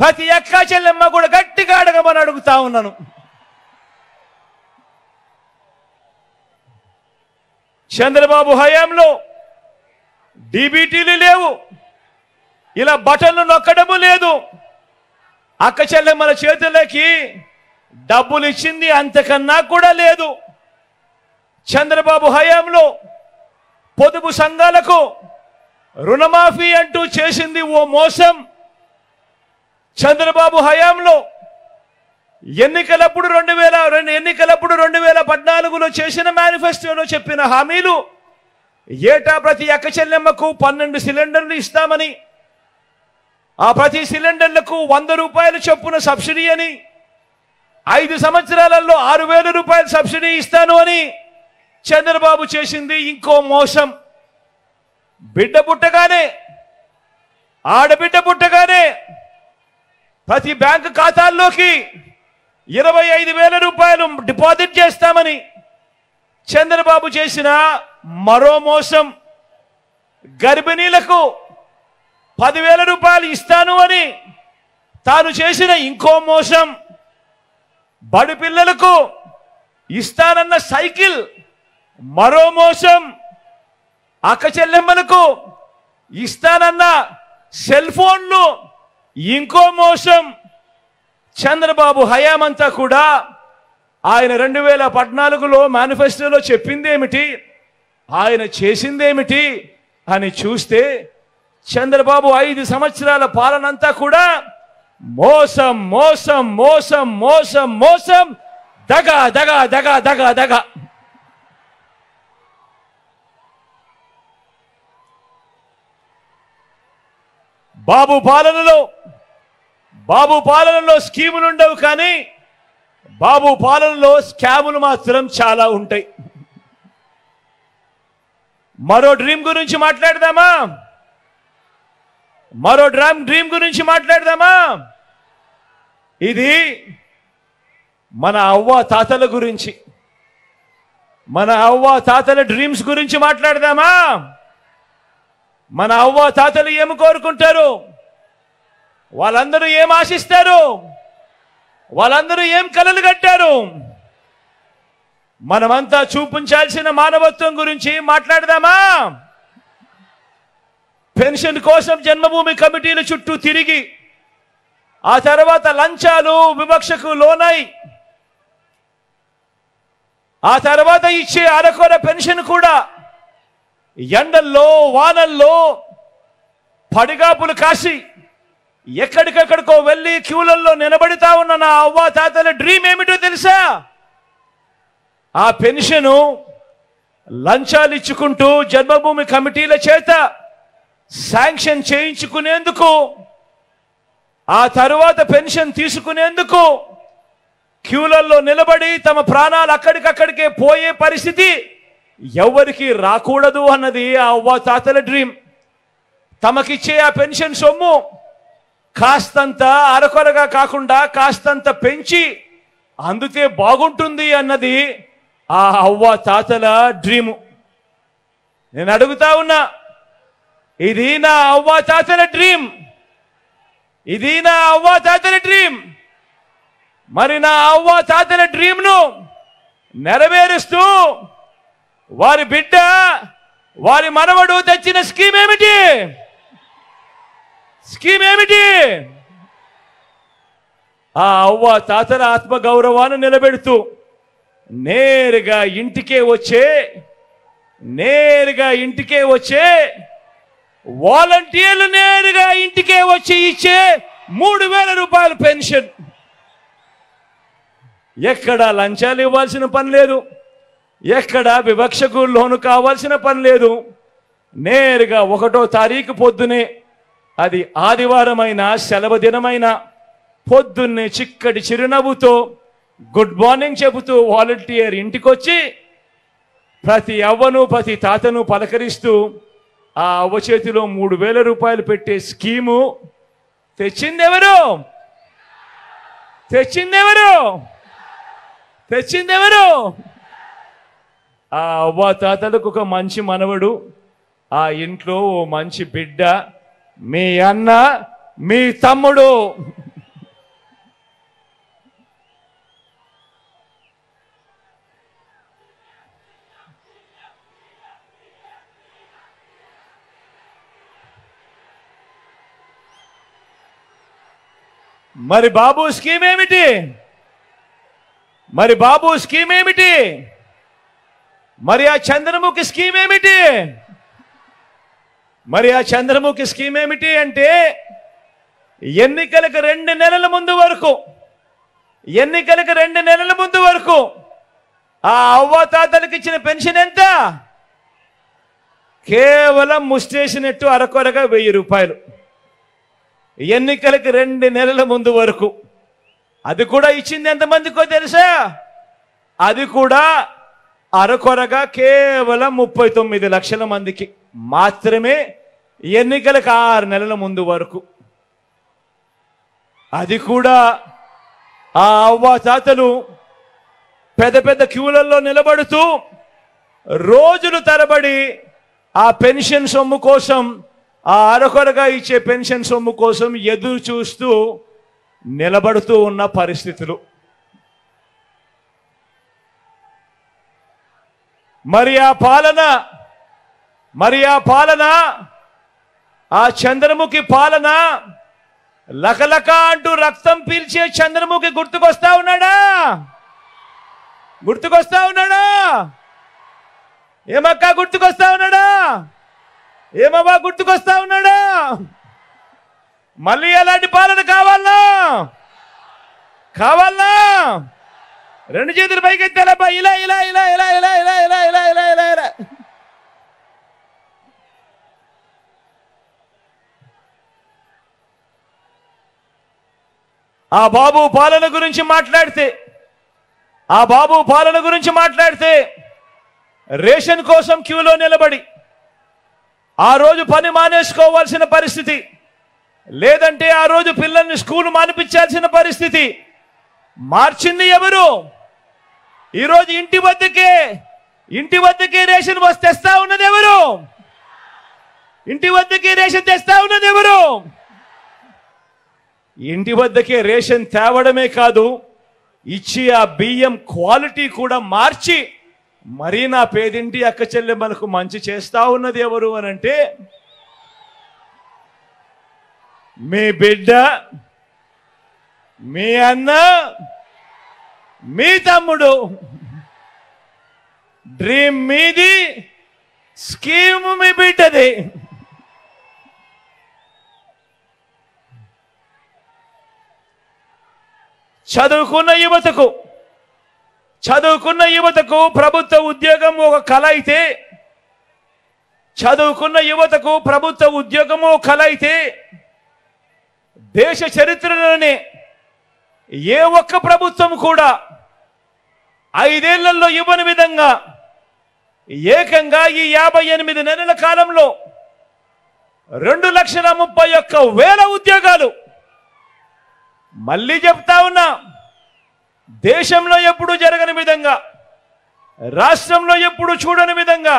ప్రతి అక్క చెల్లెమ్మ కూడా గట్టిగా అడగమని అడుగుతా ఉన్నాను. చంద్రబాబు హయాంలో డీబీటీలు లేవు, ఇలా బటన్లు నొక్కడము లేదు, అక్క చెల్లెమ్మల చేతులకి డబ్బులు ఇచ్చింది అంతకన్నా కూడా లేదు. చంద్రబాబు హయాంలో పొదుపు సంఘాలకు రుణమాఫీ అంటూ చేసింది ఓ మోసం. చంద్రబాబు హయాంలో ఎన్నికలప్పుడు 2014లో చేసిన మేనిఫెస్టోలో చెప్పిన హామీలు, ఏటా ప్రతి అక్క చెల్లెమ్మకు 12 సిలిండర్లు ఇస్తామని, ఆ ప్రతి సిలిండర్లకు 100 రూపాయలు చొప్పున సబ్సిడీ అని, 5 సంవత్సరాలలో 6,000 రూపాయలు సబ్సిడీ ఇస్తాను అని చంద్రబాబు చేసింది ఇంకో మోసం. బిడ్డ పుట్టగానే, ఆడబిడ్డ పుట్టగానే ప్రతి బ్యాంకు ఖాతాల్లోకి 25,000 రూపాయలు డిపాజిట్ చేస్తామని చంద్రబాబు చేసిన మరో మోసం, గర్భిణీలకు 10,000 రూపాయలు ఇస్తాను అని తాను చేసిన ఇంకో మోసం, బడి పిల్లలకు ఇస్తానన్న సైకిల్ మరో మోసం, అక్క చెల్లెమ్మలకు ఇస్తానన్న సెల్ ఫోన్లు ఇంకో మోసం. చంద్రబాబు హయామంతా కూడా ఆయన 2014లో మేనిఫెస్టోలో చెప్పిందేమిటి, ఆయన చేసిందేమిటి అని చూస్తే చంద్రబాబు 5 సంవత్సరాల పాలనంతా కూడా మోసం మోసం మోసం మోసం మోసం, దగ దగ దగ దగ దగ. బాబు పాలనలో స్కీములు ఉండవు, కానీ బాబు పాలనలో స్కాములు మాత్రం చాలా ఉంటాయి. మరో డ్రీమ్ గురించి మాట్లాడదామా? ఇది మన అవ్వ తాతల గురించి, మన అవ్వ తాతల డ్రీమ్స్ గురించి మాట్లాడదామా? మన అవ్వ తాతలు ఏమి కోరుకుంటారు, వాళ్ళందరూ ఏం ఆశిస్తారు, వాళ్ళందరూ ఏం కలలు కట్టారు, మనమంతా చూపించాల్సిన మానవత్వం గురించి మాట్లాడదామా? పెన్షన్ కోసం జన్మభూమి కమిటీల చుట్టూ తిరిగి ఆ తర్వాత లంచాలు వివక్షకు లోనై ఆ తర్వాత ఇచ్చే అరకొర పెన్షన్ కూడా ఎండల్లో వానల్లో పడిగాపులు కాసి ఎక్కడికక్కడికో వెళ్ళి క్యూలల్లో నిలబడితా ఉన్న నా అవ్వ తాతల డ్రీమ్ ఏమిటో తెలుసా? ఆ పెన్షను లంచాలు ఇచ్చుకుంటూ జన్మభూమి కమిటీల చేత శాంక్షన్ చేయించుకునేందుకు, ఆ తరువాత పెన్షన్ తీసుకునేందుకు క్యూలల్లో నిలబడి తమ ప్రాణాలు అక్కడికక్కడికే పోయే పరిస్థితి ఎవరికి రాకూడదు అన్నది ఆ అవ్వ తాతల డ్రీమ్. తమకిచ్చే ఆ పెన్షన్ సొమ్ము కాస్తంత అరకొరగా కాకుండా కాస్తంత పెంచి అందుతే బాగుంటుంది అన్నది ఆ అవ్వ తాతల డ్రీము. నేను అడుగుతా ఉన్నా, ఇది నా అవ్వ తాతల డ్రీమ్, ఇది నా అవ్వ తాతల డ్రీమ్. మరి నా అవ్వ తాతల డ్రీమ్ను నెరవేరుస్తూ వారి బిడ్డ, వారి మనవడు తెచ్చిన స్కీమ్ ఏమిటి? ఆ అవ్వ తాతల ఆత్మగౌరవాన్ని నిలబెడుతూ నేరుగా ఇంటికే వచ్చే వాలంటీర్లు నేరుగా ఇంటికే వచ్చి ఇచ్చే 3,000 రూపాయల పెన్షన్. ఎక్కడ లంచాలు ఇవ్వాల్సిన పని లేదు, ఎక్కడ వివక్షకు లోను కావాల్సిన పని లేదు. నేరుగా 1వ తారీఖు పొద్దునే, అది ఆదివారమైన సెలవు దినమైన పొద్దున్నే చిక్కటి చిరునవ్వుతో గుడ్ మార్నింగ్ చెబుతూ వాలంటీర్ ఇంటికొచ్చి ప్రతి అవ్వను ప్రతి తాతను పలకరిస్తూ ఆ అవ్వ చేతిలో 3,000 రూపాయలు పెట్టే స్కీము తెచ్చిందెవరు? ఆ అవ్వ తాతలకు ఒక మంచి మనవడు, ఆ ఇంట్లో ఓ మంచి బిడ్డ, మీ అన్న, మీ తమ్ముడు. మరి బాబు స్కీమ్ ఏమిటి? మరి ఆ చంద్రముఖి స్కీమ్ ఏమిటి అంటే, ఎన్నికలకు 2 నెలల ముందు వరకు ఆ అవ్వ తాతలకు ఇచ్చిన పెన్షన్ ఎంత? కేవలం ముస్టేసినట్టు అరకొరగా 1000 రూపాయలు. ఎన్నికలకు 2 నెలల ముందు వరకు. అది కూడా ఇచ్చింది ఎంతమందికో తెలుసా? అది కూడా అరకొరగా కేవలం 39 లక్షల మందికి మాత్రమే, ఎన్నికలకు 6 నెలల ముందు వరకు. అది కూడా ఆ అవ్వాతాతలు పెద్ద పెద్ద క్యూలలో నిలబడుతూ రోజులు తరబడి ఆ పెన్షన్ సొమ్ము కోసం, ఆ అరకొరగా ఇచ్చే పెన్షన్ సొమ్ము కోసం ఎదురు చూస్తూ నిలబడుతూ ఉన్న పరిస్థితులు. మరి ఆ పాలన ఆ చంద్రముఖి పాలన లకలక అంటూ రక్తం పీల్చే చంద్రముఖి గుర్తుకొస్తా ఉన్నాడా? ఏమక్క గుర్తుకొస్తా ఉన్నాడా? ఏమవ్వా గుర్తుకొస్తా ఉన్నాడా? మళ్ళీ ఎలాంటి పాలన కావాలా? రెండు చేతులు పైకెత్తాలబ్బా, ఇలా ఇలా ఇలా ఇలా ఇలా ఇలా ఇలా ఇలా ఇలా ఇలా ఇలా. ఆ బాబు పాలన గురించి మాట్లాడితే రేషన్ కోసం క్యూలో నిలబడి ఆ రోజు పని మానేసుకోవాల్సిన పరిస్థితి, లేదంటే ఆ రోజు పిల్లల్ని స్కూల్ మానిపించాల్సిన పరిస్థితి మార్చింది ఎవరు? ఈరోజు ఇంటి వద్దకే రేషన్ తెస్తా ఉన్నది ఎవరు? ఇంటి వద్దకే రేషన్ తెస్తా ఉన్నది ఎవరు? ఇంటి వద్దకే రేషన్ తేవడమే కాదు, ఇచ్చి ఆ బియ్యం క్వాలిటీ కూడా మార్చి మరీ నా పేదింటి అక్క చెల్లెమ్మలకు మంచి చేస్తా ఉన్నది ఎవరు అనంటే మీ బిడ్డ, మీ అన్న, మీ తమ్ముడు. డ్రీమ్ మీది, స్కీమ్ మీ బిడ్డది. చదువుకున్న యువతకు ప్రభుత్వ ఉద్యోగం ఒక కల అయితే, దేశ చరిత్రలోనే ఏ ఒక్క ప్రభుత్వం కూడా 5 ఏళ్లలో ఇవ్వని విధంగా ఏకంగా ఈ 58 నెలల కాలంలో 2,31,000 ఉద్యోగాలు. మళ్ళీ చెప్తా ఉన్నా, దేశంలో ఎప్పుడు జరగని విధంగా, రాష్ట్రంలో ఎప్పుడు చూడని విధంగా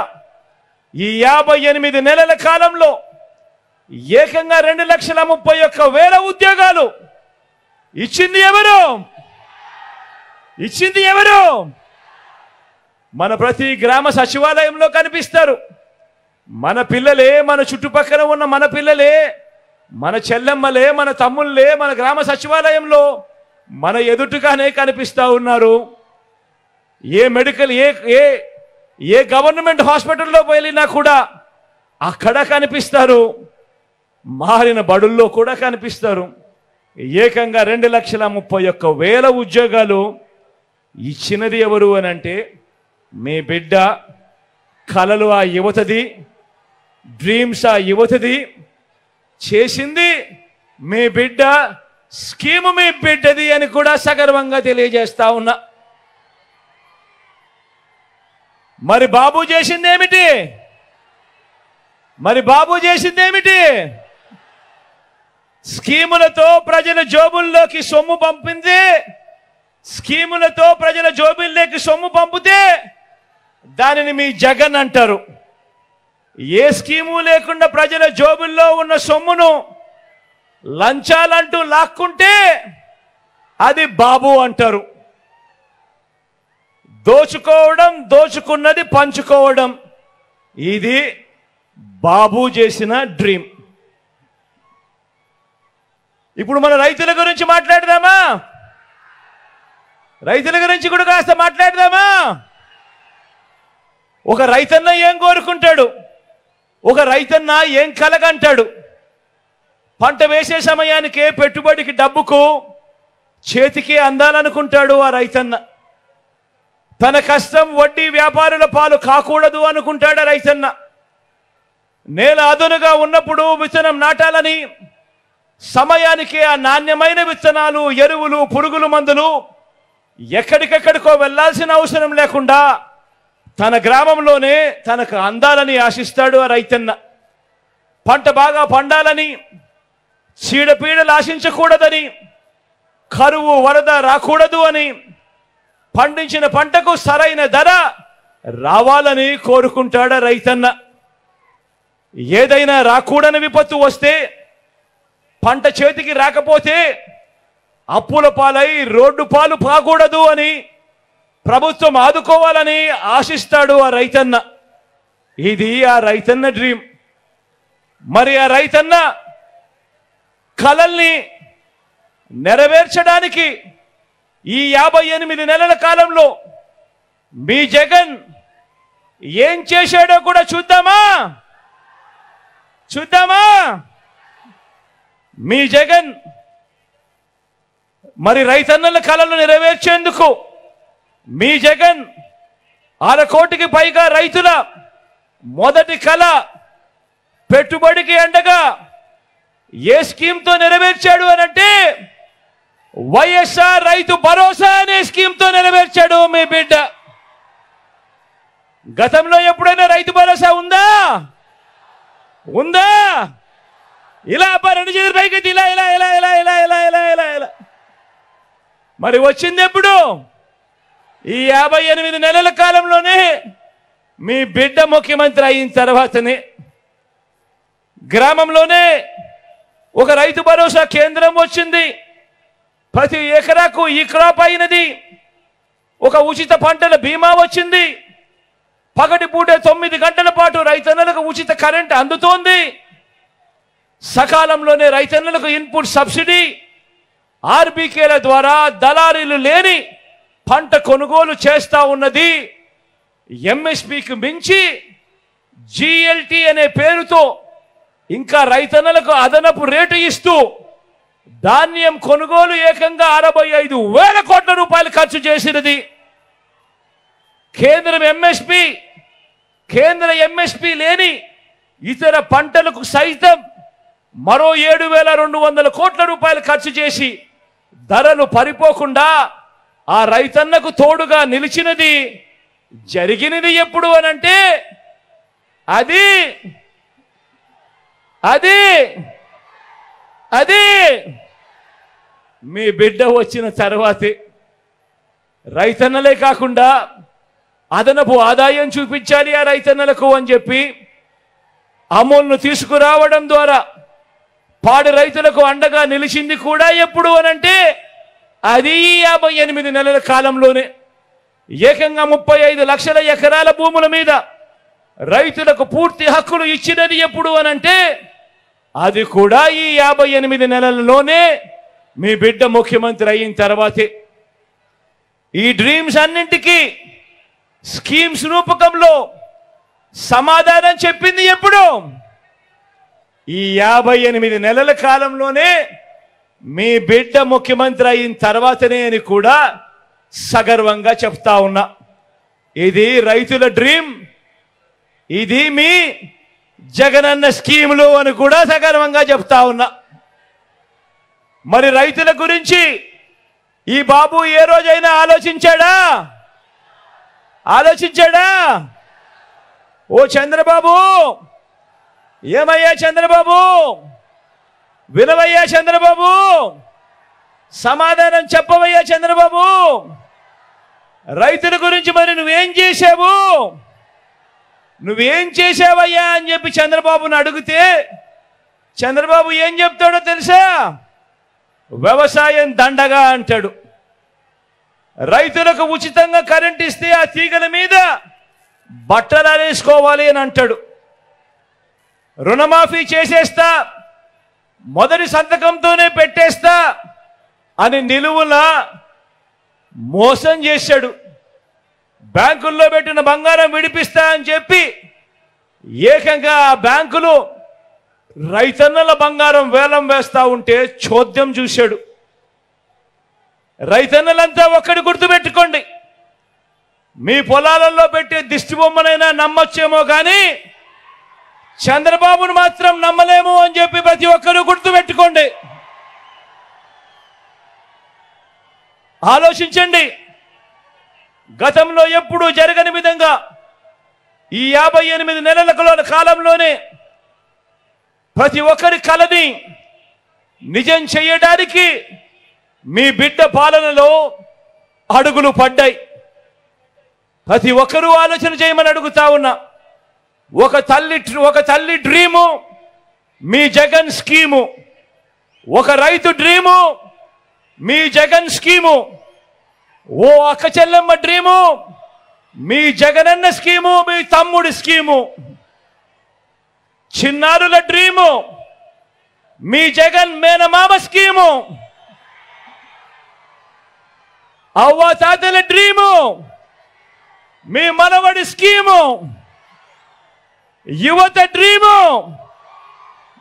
ఈ 58 నెలల కాలంలో ఏకంగా 2,31,000 ఉద్యోగాలు ఇచ్చింది ఎవరు? మన ప్రతి గ్రామ సచివాలయంలో కనిపిస్తారు. మన పిల్లలే, మన చుట్టుపక్కల ఉన్న మన పిల్లలే, మన చెల్లెమ్మలే, మన తమ్ముళ్ళే మన గ్రామ సచివాలయంలో మన ఎదుటిగానే కనిపిస్తా ఉన్నారు. ఏ గవర్నమెంట్ హాస్పిటల్లో వెళ్ళినా కూడా అక్కడ కనిపిస్తారు, మారిన బడుల్లో కూడా కనిపిస్తారు. ఏకంగా 2,31,000 ఉద్యోగాలు ఇచ్చినది ఎవరు అనంటే మీ బిడ్డ. కలలు ఆ యువతది, డ్రీమ్స్ ఆ యువతది, చేసింది మీ బిడ్డ, స్కీమ్ మీ బిడ్డది అని కూడా సగర్వంగా తెలియజేస్తా ఉన్నా. మరి బాబు చేసిందేమిటి? స్కీములతో ప్రజల జోబుల్లోకి సొమ్ము పంపితే దానిని మీ జగన్ అంటారు. ఏ స్కీము లేకుండా ప్రజల జోబుల్లో ఉన్న సొమ్మును లంచాలంటూ లాక్కుంటే అది బాబు అంటారు. దోచుకున్నది పంచుకోవడం, ఇది బాబు చేసిన డ్రీమ్. ఇప్పుడు మన రైతుల గురించి మాట్లాడదామా? రైతుల గురించి కూడా కాస్త మాట్లాడదామా? ఒక రైతన్న ఏం కోరుకుంటాడు? ఒక రైతన్న ఏం కలగంటాడు? పంట వేసే సమయానికే పెట్టుబడికి డబ్బుకు చేతికి అందాలనుకుంటాడు ఆ రైతన్న. తన కష్టం వడ్డీ వ్యాపారుల పాలు కాకూడదు అనుకుంటాడు రైతన్న. నేల అదునుగా ఉన్నప్పుడు విత్తనం నాటాలని సమయానికి ఆ నాణ్యమైన విత్తనాలు, ఎరువులు, పురుగుల మందులు ఎక్కడికెక్కడికో వెళ్లాల్సిన అవసరం లేకుండా తన గ్రామంలోనే తనకు అందాలని ఆశిస్తాడు ఆ రైతన్న. పంట బాగా పండాలని, చీడపీడలు ఆశించకూడదని, కరువు వరద రాకూడదు అని, పండించిన పంటకు సరైన ధర రావాలని కోరుకుంటాడా రైతన్న? ఏదైనా రాకూడని విపత్తు వస్తే, పంట చేతికి రాకపోతే అప్పుల పాలై రోడ్డు పాలు కాకూడదు అని ప్రభుత్వం ఆదుకోవాలని ఆశిస్తాడు ఆ రైతన్న. ఇది ఆ రైతన్న డ్రీమ్. మరి ఆ రైతన్న కలల్ని నెరవేర్చడానికి ఈ 58 నెలల కాలంలో మీ జగన్ ఏం చేశాడో కూడా చూద్దామా? మీ జగన్ మరి రైతన్నల కలలు నెరవేర్చేందుకు మీ జగన్ 1/2 కోటికి పైగా రైతుల మొదటి కళ పెట్టుబడికి అండగా ఏ స్కీమ్తో నెరవేర్చాడు అనంటే వైఎస్ఆర్ రైతు భరోసా అనే స్కీమ్తో నెరవేర్చాడు మీ బిడ్డ. గతంలో ఎప్పుడైనా రైతు భరోసా ఉందా? ఇలా రెండు చేతుల పైకి ఇలా ఇలా ఇలా ఇలా ఇలా ఇలా ఇలా ఇలా ఇలా మరి వచ్చింది ఎప్పుడు? ఈ 58 నెలల కాలంలోనే మీ బిడ్డ ముఖ్యమంత్రి అయిన తర్వాతనే. గ్రామంలోనే ఒక రైతు భరోసా కేంద్రం వచ్చింది. ప్రతి ఎకరాకు ఈ క్రాప్ అయినది. ఒక ఉచిత పంటల బీమా వచ్చింది. పగటిపూట 9 గంటల పాటు రైతన్నలకు ఉచిత కరెంట్ అందుతోంది. సకాలంలోనే రైతన్నలకు ఇన్పుట్ సబ్సిడీ, ఆర్బీకేల ద్వారా దళారీలు లేని పంట కొనుగోలు చేస్తా ఉన్నది. ఎంఎస్పీకి మించి జిఎల్టీ అనే పేరుతో ఇంకా రైతన్నలకు అదనపు రేటు ఇస్తూ ధాన్యం కొనుగోలు ఏకంగా 65,000 కోట్ల రూపాయలు ఖర్చు చేసినది. కేంద్ర ఎంఎస్పీ లేని ఇతర పంటలకు సైతం మరో 7,200 కోట్ల రూపాయలు ఖర్చు చేసి ధరలు పరిపోకుండా ఆ రైతన్నకు తోడుగా నిలిచినది. జరిగినది ఎప్పుడు అనంటే అది అది అది మీ బిడ్డ వచ్చిన తర్వాతే. రైతన్నలే కాకుండా అదనపు ఆదాయం చూపించాలి ఆ రైతన్నలకు అని చెప్పి అమూల్ను తీసుకురావడం ద్వారా పాడి రైతులకు అండగా నిలిచింది కూడా ఎప్పుడు అనంటే అది 58 నెలల కాలంలోనే. ఏకంగా 35 లక్షల ఎకరాల భూముల మీద రైతులకు పూర్తి హక్కులు ఇచ్చినది ఎప్పుడు అనంటే అది కూడా ఈ 58 నెలల్లోనే మీ బిడ్డ ముఖ్యమంత్రి అయిన తర్వాతే. ఈ డ్రీమ్స్ అన్నింటికీ స్కీమ్స్ రూపకంలో సమాధానం చెప్పింది ఎప్పుడు? ఈ 58 నెలల కాలంలోనే మీ బిడ్డ ముఖ్యమంత్రి అయిన తర్వాతనే అని కూడా సగర్వంగా చెప్తా ఉన్నా. ఇది రైతుల డ్రీమ్, ఇది మీ జగనన్న స్కీములు అని కూడా సగర్వంగా చెప్తా ఉన్నా. మరి రైతుల గురించి ఈ బాబు ఏ రోజైనా ఆలోచించాడా? ఓ చంద్రబాబు, ఏమయ్యా చంద్రబాబు, వినవయ్యా చంద్రబాబు, సమాధానం చెప్పవయ్యా చంద్రబాబు, రైతుల గురించి మరి నువ్వేం చేశావయ్యా అని చెప్పి చంద్రబాబుని అడిగితే చంద్రబాబు ఏం చెప్తాడో తెలుసా? వ్యవసాయం దండగా అంటాడు. రైతులకు ఉచితంగా కరెంట్ ఇస్తే ఆ తీగల మీద బట్టలు ఆరేసుకోవాలి అని అంటాడు. రుణమాఫీ చేసేస్తా, మొదటి సంతకంతోనే పెట్టేస్తా అని నిలువులా మోసం చేశాడు. బ్యాంకుల్లో పెట్టిన బంగారం విడిపిస్తా అని చెప్పి ఏకంగా ఆ బ్యాంకులు రైతన్నల బంగారం వేలం వేస్తా ఉంటే చోద్యం చూశాడు. రైతన్నలంతా ఒక్కడి గుర్తుపెట్టుకోండి, మీ పొలాలలో పెట్టే దిష్టి బొమ్మనైనా నమ్మొచ్చేమో కానీ చంద్రబాబును మాత్రం నమ్మలేము అని చెప్పి ప్రతి ఒక్కరూ గుర్తుపెట్టుకోండి. ఆలోచించండి. గతంలో ఎప్పుడూ జరగని విధంగా ఈ 58 నెలల కాలంలోనే ప్రతి ఒక్కరి కలని నిజం చేయడానికి మీ బిడ్డ పాలనలో అడుగులు పడ్డాయి. ప్రతి ఒక్కరూ ఆలోచన చేయమని అడుగుతా ఉన్నా. ఒక తల్లి డ్రీము మీ జగన్ స్కీము, ఒక రైతు డ్రీము మీ జగన్ స్కీము, ఓ అక్క చెల్లెమ్మ డ్రీము మీ జగనన్న స్కీము, మీ తమ్ముడి స్కీము, చిన్నారుల డ్రీము మీ జగన్ మేనమామ స్కీము, అవ్వ తాతల డ్రీము మీ మనవడి స్కీము, యువత డ్రీము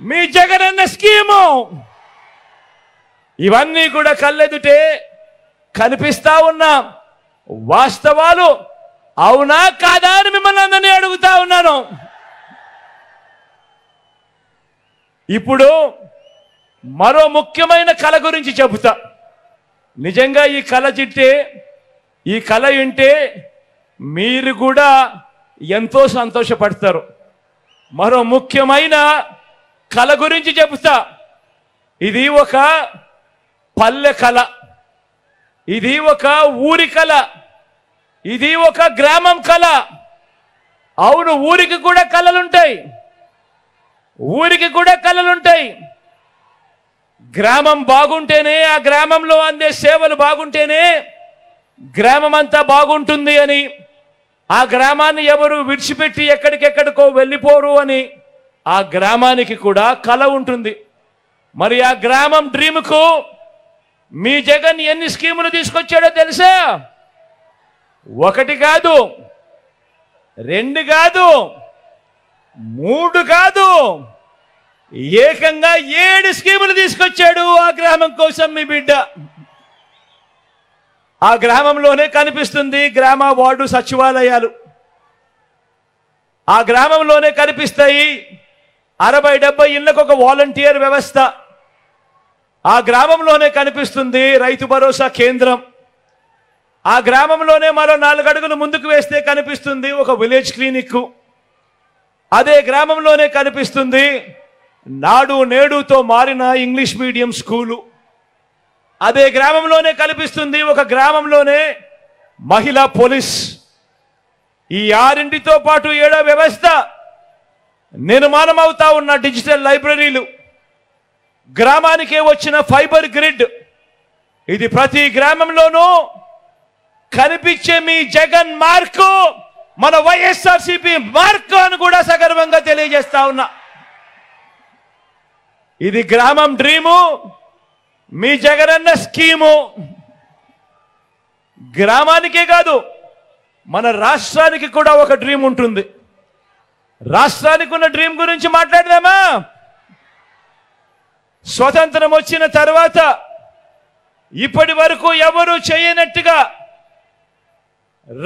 మీ జగనన్న స్కీము. ఇవన్నీ కూడా కళ్ళెదుటే కనిపిస్తా ఉన్నా వాస్తవాలు అవునా కాదా అని మిమ్మల్ని అందరినీ అడుగుతా ఉన్నాను. ఇప్పుడు మరో ముఖ్యమైన కళ గురించి చెబుతా. నిజంగా ఈ కళ వింటే మీరు కూడా ఎంతో సంతోషపడతారు. మరో ముఖ్యమైన కళ గురించి చెబుతా. ఇది ఒక పల్లె కళ, ఇది ఒక ఊరి కళ, ఇది ఒక గ్రామం కళ. అవును, ఊరికి కూడా కళలుంటాయి, గ్రామం బాగుంటేనే, ఆ గ్రామంలో అందే సేవలు బాగుంటేనే గ్రామం అంతా బాగుంటుంది అని, ఆ గ్రామాన్ని ఎవరు విడిచిపెట్టి ఎక్కడికెక్కడికో వెళ్ళిపోరు అని ఆ గ్రామానికి కూడా కళ ఉంటుంది. మరి ఆ గ్రామం డ్రీమ్కు మీ జగన్ ఎన్ని స్కీములు తీసుకొచ్చాడో తెలుసా? 1 కాదు, 2 కాదు, 3 కాదు, ఏకంగా 7 స్కీములు తీసుకొచ్చాడు ఆ గ్రామం కోసం మీ బిడ్డ. ఆ గ్రామంలోనే కనిపిస్తుంది గ్రామ వార్డు సచివాలయాలు, ఆ గ్రామంలోనే కనిపిస్తాయి 60-70 ఇళ్లకు ఒక వాలంటీర్ వ్యవస్థ, ఆ గ్రామంలోనే కనిపిస్తుంది రైతు భరోసా కేంద్రం, ఆ గ్రామంలోనే మరో 4 అడుగులు ముందుకు వేస్తే కనిపిస్తుంది ఒక విలేజ్ క్లినిక్, అదే గ్రామంలోనే కనిపిస్తుంది నాడు నేడుతో మారిన ఇంగ్లీష్ మీడియం స్కూలు, అదే గ్రామంలోనే కనిపిస్తుంది ఒక గ్రామంలోనే మహిళా పోలీస్. ఈ 6తో పాటు 7వ వ్యవస్థ నిర్మాణం అవుతా ఉన్న డిజిటల్ లైబ్రరీలు, గ్రామానికే వచ్చిన ఫైబర్ గ్రిడ్. ఇది ప్రతి గ్రామంలోనూ కనిపించే మీ జగన్ మార్కు మన వైఎస్ఆర్సీపీ మార్కు అని కూడా సగర్వంగా తెలియజేస్తా ఉన్నా. ఇది గ్రామం డ్రీము, మీ జగనన్న స్కీము. గ్రామానికే కాదు, మన రాష్ట్రానికి కూడా ఒక డ్రీమ్ ఉంటుంది. రాష్ట్రానికి ఉన్న డ్రీమ్ గురించి మాట్లాడదామా? స్వతంత్రం వచ్చిన తర్వాత ఇప్పటి వరకు ఎవరు చేయనట్టుగా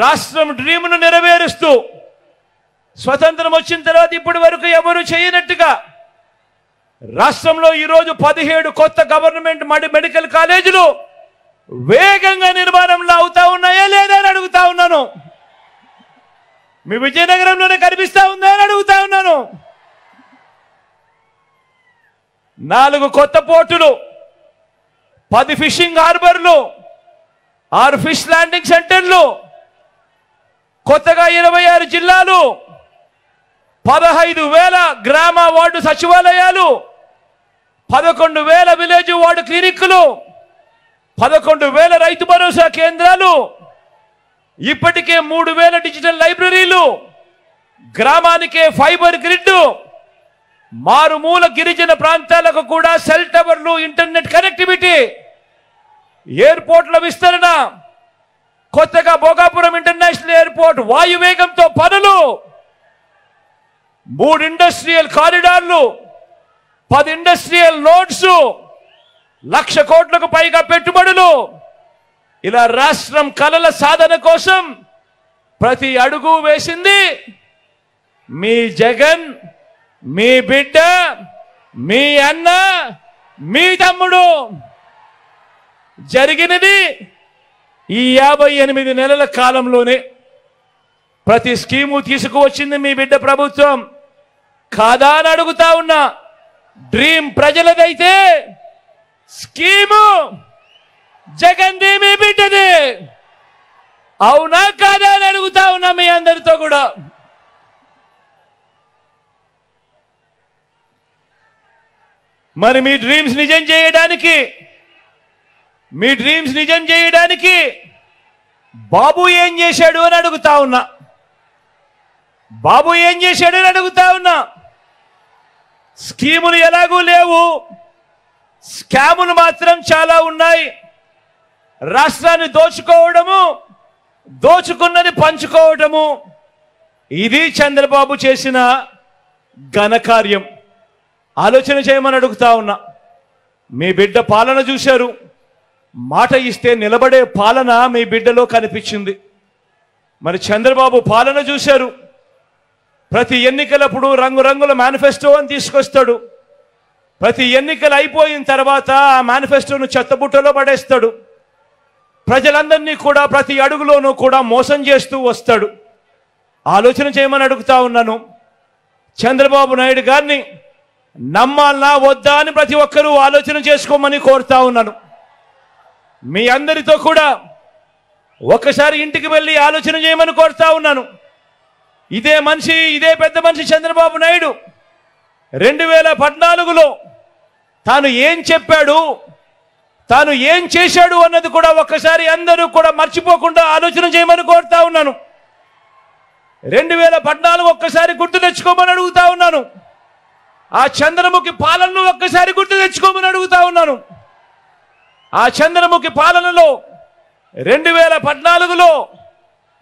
రాష్ట్రం డ్రీమ్ను నెరవేరుస్తూ, స్వతంత్రం వచ్చిన తర్వాత ఇప్పటి వరకు ఎవరు చేయనట్టుగా రాష్ట్రంలో ఈరోజు 17 కొత్త గవర్నమెంట్ మెడికల్ కాలేజీలు వేగంగా నిర్మాణంలో అవుతా ఉన్నాయా లేదా అని అడుగుతా ఉన్నాను. మీ విజయనగరంలోనే కనిపిస్తా ఉందా అని అడుగుతా ఉన్నాను. 4 కొత్త పోర్టులు, 10 ఫిషింగ్ హార్బర్లు, 6 ఫిష్ ల్యాండింగ్ సెంటర్లు, కొత్తగా 26 జిల్లాలు, 15,000 గ్రామ వార్డు సచివాలయాలు, 11,000 విలేజ్ వార్డు క్లినిక్లు, 11,000 రైతు భరోసా కేంద్రాలు, ఇప్పటికే 3,000 డిజిటల్ లైబ్రరీలు, గ్రామానికే ఫైబర్ గ్రిడ్, మారుమూల గిరిజన ప్రాంతాలకు కూడా సెల్ టవర్లు, ఇంటర్నెట్ కనెక్టివిటీ, ఎయిర్పోర్ట్ల విస్తరణ, కొత్తగా భోగాపురం ఇంటర్నేషనల్ ఎయిర్పోర్ట్ వాయువేగంతో పనులు, 3 ఇండస్ట్రియల్ కారిడార్లు, 10 ఇండస్ట్రియల్ నోడ్స్, 1,00,000 కోట్లకు పైగా పెట్టుబడులు. ఇలా రాష్ట్రం కలల సాధన కోసం ప్రతి అడుగు వేసింది మీ జగన్, మీ బిడ్డ, మీ అన్న, మీ తమ్ముడు. జరిగినది ఈ 58 నెలల కాలంలోనే. ప్రతి స్కీము తీసుకువచ్చింది మీ బిడ్డ ప్రభుత్వం కాదా అని అడుగుతా ఉన్నా. డ్రీమ్ ప్రజలదైతే స్కీము జగన్ది మీ బిడ్డది. అవునా కాదా అని అడుగుతా ఉన్నా మీ అందరితో కూడా. మరి మీ డ్రీమ్స్ నిజం చేయడానికి బాబు ఏం చేశాడు అని అడుగుతా ఉన్నా. స్కీములు ఎలాగూ లేవు, స్కాములు మాత్రం చాలా ఉన్నాయి. రాష్ట్రాన్ని దోచుకున్నది పంచుకోవడము, ఇది చంద్రబాబు చేసిన ఘనకార్యం. ఆలోచన చేయమని అడుగుతా ఉన్నా. మీ బిడ్డ పాలన చూశారు, మాట ఇస్తే నిలబడే పాలన మీ బిడ్డలో కనిపించింది. మరి చంద్రబాబు పాలన చూశారు, ప్రతి ఎన్నికలప్పుడు రంగురంగుల మేనిఫెస్టో అని తీసుకొస్తాడు. ప్రతి ఎన్నికలు అయిపోయిన తర్వాత ఆ మేనిఫెస్టోను చెత్తబుట్టలో పడేస్తాడు. ప్రజలందరినీ కూడా ప్రతి అడుగులోనూ కూడా మోసం చేస్తూ వస్తాడు. ఆలోచన చేయమని అడుగుతా ఉన్నాను. చంద్రబాబు నాయుడు గారిని నమ్మాలనా వద్దా అని ప్రతి ఒక్కరూ ఆలోచన చేసుకోమని కోరుతా ఉన్నాను. మీ అందరితో కూడా ఒక్కసారి ఇంటికి వెళ్ళి ఆలోచన చేయమని కోరుతా ఉన్నాను. ఇదే పెద్ద మనిషి చంద్రబాబు నాయుడు 2014లో తాను ఏం చెప్పాడు, తాను ఏం చేశాడు అన్నది కూడా ఒక్కసారి అందరూ కూడా మర్చిపోకుండా ఆలోచన చేయమని కోరుతా ఉన్నాను. 2014 ఒక్కసారి గుర్తు తెచ్చుకోమని అడుగుతా ఉన్నాను. ఆ చంద్రముఖి పాలనను ఒక్కసారి గుర్తు తెచ్చుకోమని అడుగుతా ఉన్నాను. ఆ చంద్రముఖి పాలనలో 2014లో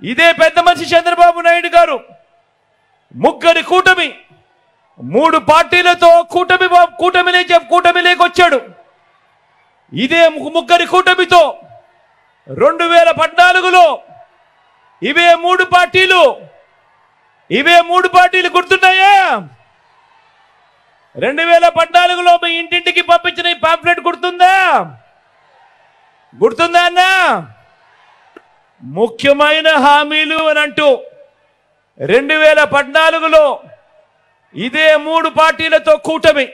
ఇదే పెద్ద మనిషి చంద్రబాబు నాయుడు గారు ముగ్గురి కూటమి, 3 పార్టీలతో కూటమిలోకి వచ్చాడు. ఇదే ముగ్గురి కూటమితో 2014లో ఇవే మూడు పార్టీలు గుర్తున్నాయా? 2014లో మీ ఇంటింటికి పంపించిన ఈ పాంప్లెట్ గుర్తుందా అన్నా? ముఖ్యమైన హామీలు అని అంటూ 2014లో ఇదే 3 పార్టీలతో కూటమి,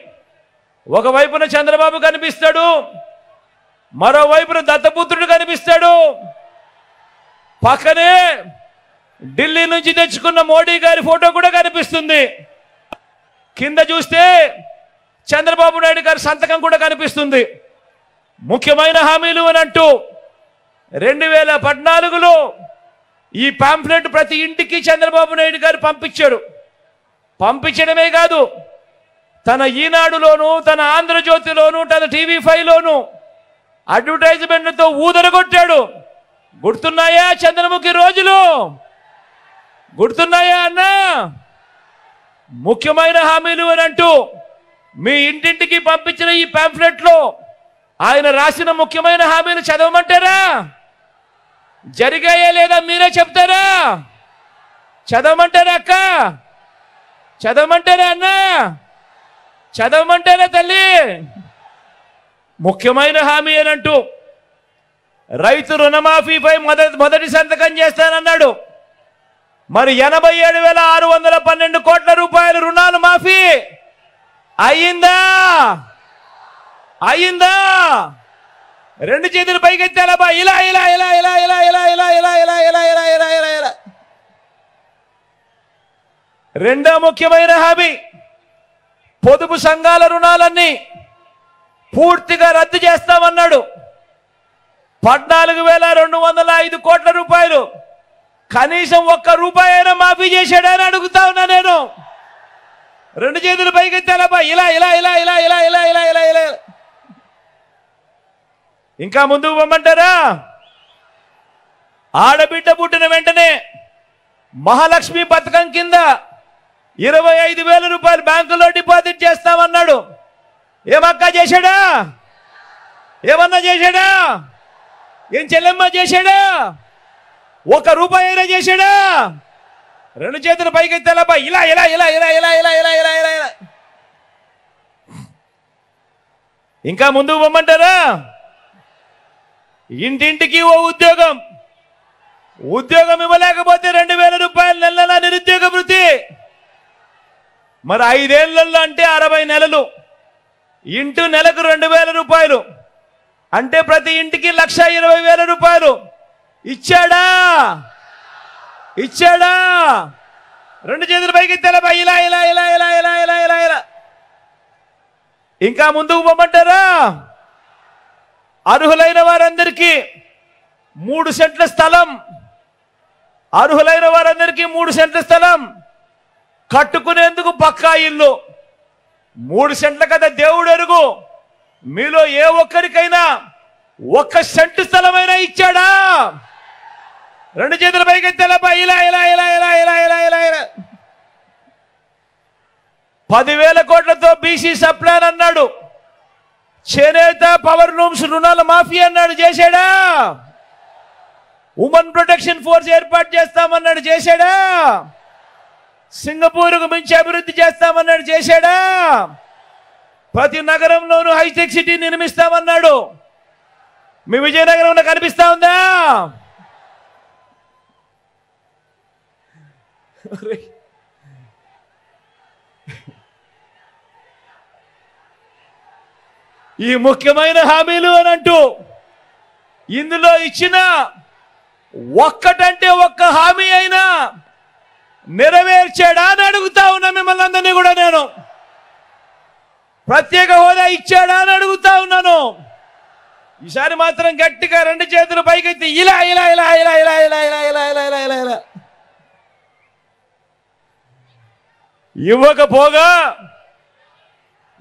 ఒకవైపున చంద్రబాబు కనిపిస్తాడు, మరోవైపున దత్తపుత్రుడు కనిపిస్తాడు, పక్కనే ఢిల్లీ నుంచి తెచ్చుకున్న మోడీ గారి ఫోటో కూడా కనిపిస్తుంది, కింద చూస్తే చంద్రబాబు నాయుడు గారి సంతకం కూడా కనిపిస్తుంది. ముఖ్యమైన హామీలు అని అంటూ 2014లో ఈ పాంప్లెట్ ప్రతి ఇంటికి చంద్రబాబు నాయుడు గారు పంపించాడు. పంపించడమే కాదు, తన ఈనాడులోను, తన ఆంధ్రజ్యోతిలోను, తన TV5లోను అడ్వర్టైజ్మెంట్లతో ఊదరగొట్టాడు. గుర్తున్నాయా చంద్రముఖి రోజులు? గుర్తున్నాయా అన్నా? ముఖ్యమైన హామీలు అని అంటూ మీ ఇంటింటికి పంపించిన ఈ పాంప్లెట్లో ఆయన రాసిన ముఖ్యమైన హామీలు చదవమంటారా? జరిగాయా లేదా మీరే చెప్తారా? చదవమంటారా అక్క? చదవమంటారా అన్నా? చదవమంటారా తల్లి? ముఖ్యమైన హామీ అని అంటూ రైతు రుణమాఫీపై మొదటి సంతకం చేస్తానన్నాడు. మరి 87,612 కోట్ల రూపాయల రుణాలు మాఫీ అయ్యిందా? రెండు చేతులు పైకెత్తాలబ్బా, ఇలా. రెండో ముఖ్యమైన హామీ, పొదుపు సంఘాల రుణాలన్నీ పూర్తిగా రద్దు చేస్తామన్నాడు. 14,205 కోట్ల రూపాయలు కనీసం 1 రూపాయి అయినా మాఫీ చేశాడని అడుగుతా ఉన్నా నేను. రెండు చేతులు పైకెత్తాలబ్బా, ఇలా. ఇంకా ముందుకు పొమ్మంటారా? ఆడబిడ్డ పుట్టిన వెంటనే మహాలక్ష్మి పథకం కింద 25,000 రూపాయలు బ్యాంకులో డిపాజిట్ చేస్తామన్నాడు. ఏమక్కా చేశాడా? ఏమన్నా చేశాడా? ఏం చెల్లెమ్మ చేశాడా? 1 రూపాయి అయినా చేశాడా? రెండు చేతులు పైకెత్తాలబ్బా, ఇలా. ఇంకా ముందుకు పొమ్మంటారా? ఇంటింటికి ఓ ఉద్యోగం ఇవ్వలేకపోతే 2,000 రూపాయలు నెల నిరుద్యోగ వృత్తి. మరి 5 ఏళ్లలో అంటే 60 నెలలు ఇంటూ నెలకు 2,000 రూపాయలు. అంటే ప్రతి ఇంటికి 1,20,000 రూపాయలు ఇచ్చాడా? ఇచ్చాడా? రెండు చేతులు పైకి తెలపా, ఇలా ఇలా ఇలా ఇలా ఇలా ఇలా ఇలా ఇలా. ఇంకా ముందుకు పోమంటారా? అర్హులైన వారందరికీ 3 సెంట్ల స్థలం, అర్హులైన వారందరికీ 3 సెంట్ల స్థలం, కట్టుకునేందుకు పక్కా ఇల్లు. 3 సెంట్ల కదా దేవుడు ఎరుగు. మీలో ఏ ఒక్కరికైనా 1 సెంటు స్థలమైనా ఇచ్చాడా? రెండు చేతుల పైకి తెలపా, ఇలా ఇలా ఇలా ఇలా ఇలా ఇలా ఇలా ఇలా. 10,000 కోట్లతో బీసీ సప్లాన్ అన్నాడు, చేనేత పవర్ లూమ్స్ రుణాల మాఫీ అన్నాడు, చేశాడా? ఉమెన్ ప్రొటెక్షన్ ఫోర్స్ ఏర్పాటు చేస్తామన్నాడు, చేశాడా? సింగపూర్కు మించి అభివృద్ధి చేస్తామన్నాడు, చేశాడా? ప్రతి నగరంలోనూ హైటెక్ సిటీ నిర్మిస్తామన్నాడు. మీ విజయనగరంలో కనిపిస్తా ఉందా? ఈ ముఖ్యమైన హామీలు అని అంటూ ఇందులో ఇచ్చిన ఒక్కటంటే ఒక్క హామీ అయినా నెరవేర్చాడా అని అడుగుతా ఉన్నా మిమ్మల్ని అందరినీ కూడా. నేను ప్రత్యేక హోదా ఇచ్చాడా అని అడుగుతా ఉన్నాను. ఈసారి మాత్రం గట్టిగా రెండు చేతులు పైకెత్తి ఇలా ఇలా ఇలా ఇలా ఇలా ఇలా ఇలా ఇలా ఇలా ఇలా ఇలా ఇలా. ఇవ్వకపోగా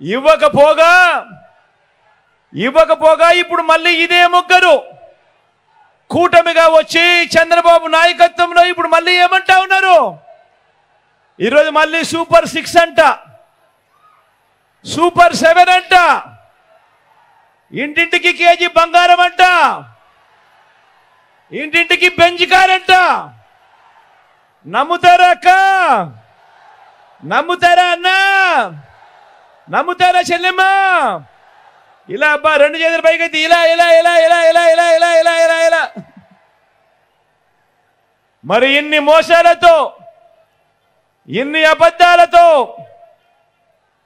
ఇవ్వకపోగా ఇవ్వకపోగా ఇప్పుడు మళ్ళీ ఇదే ముగ్గురు కూటమిగా వచ్చి చంద్రబాబు నాయకత్వంలో ఇప్పుడు మళ్ళీ ఏమంటా ఉన్నారు? ఈరోజు మళ్ళీ సూపర్ 6 అంట, సూపర్ 7 అంట, ఇంటింటికి కేజీ బంగారం అంట, ఇంటింటికి బెంజ్ కార్ అంట. నమ్ముతారా అక్క? నమ్ముతారా అన్న? నమ్ముతారా చెల్లెమ్మ? ఇలా అబ్బా రెండు చేతుల పైకి ఇలా ఇలా ఇలా ఇలా ఇలా ఇలా ఇలా ఇలా ఇలా ఇలా. మరి ఇన్ని మోసాలతో ఇన్ని అబద్ధాలతో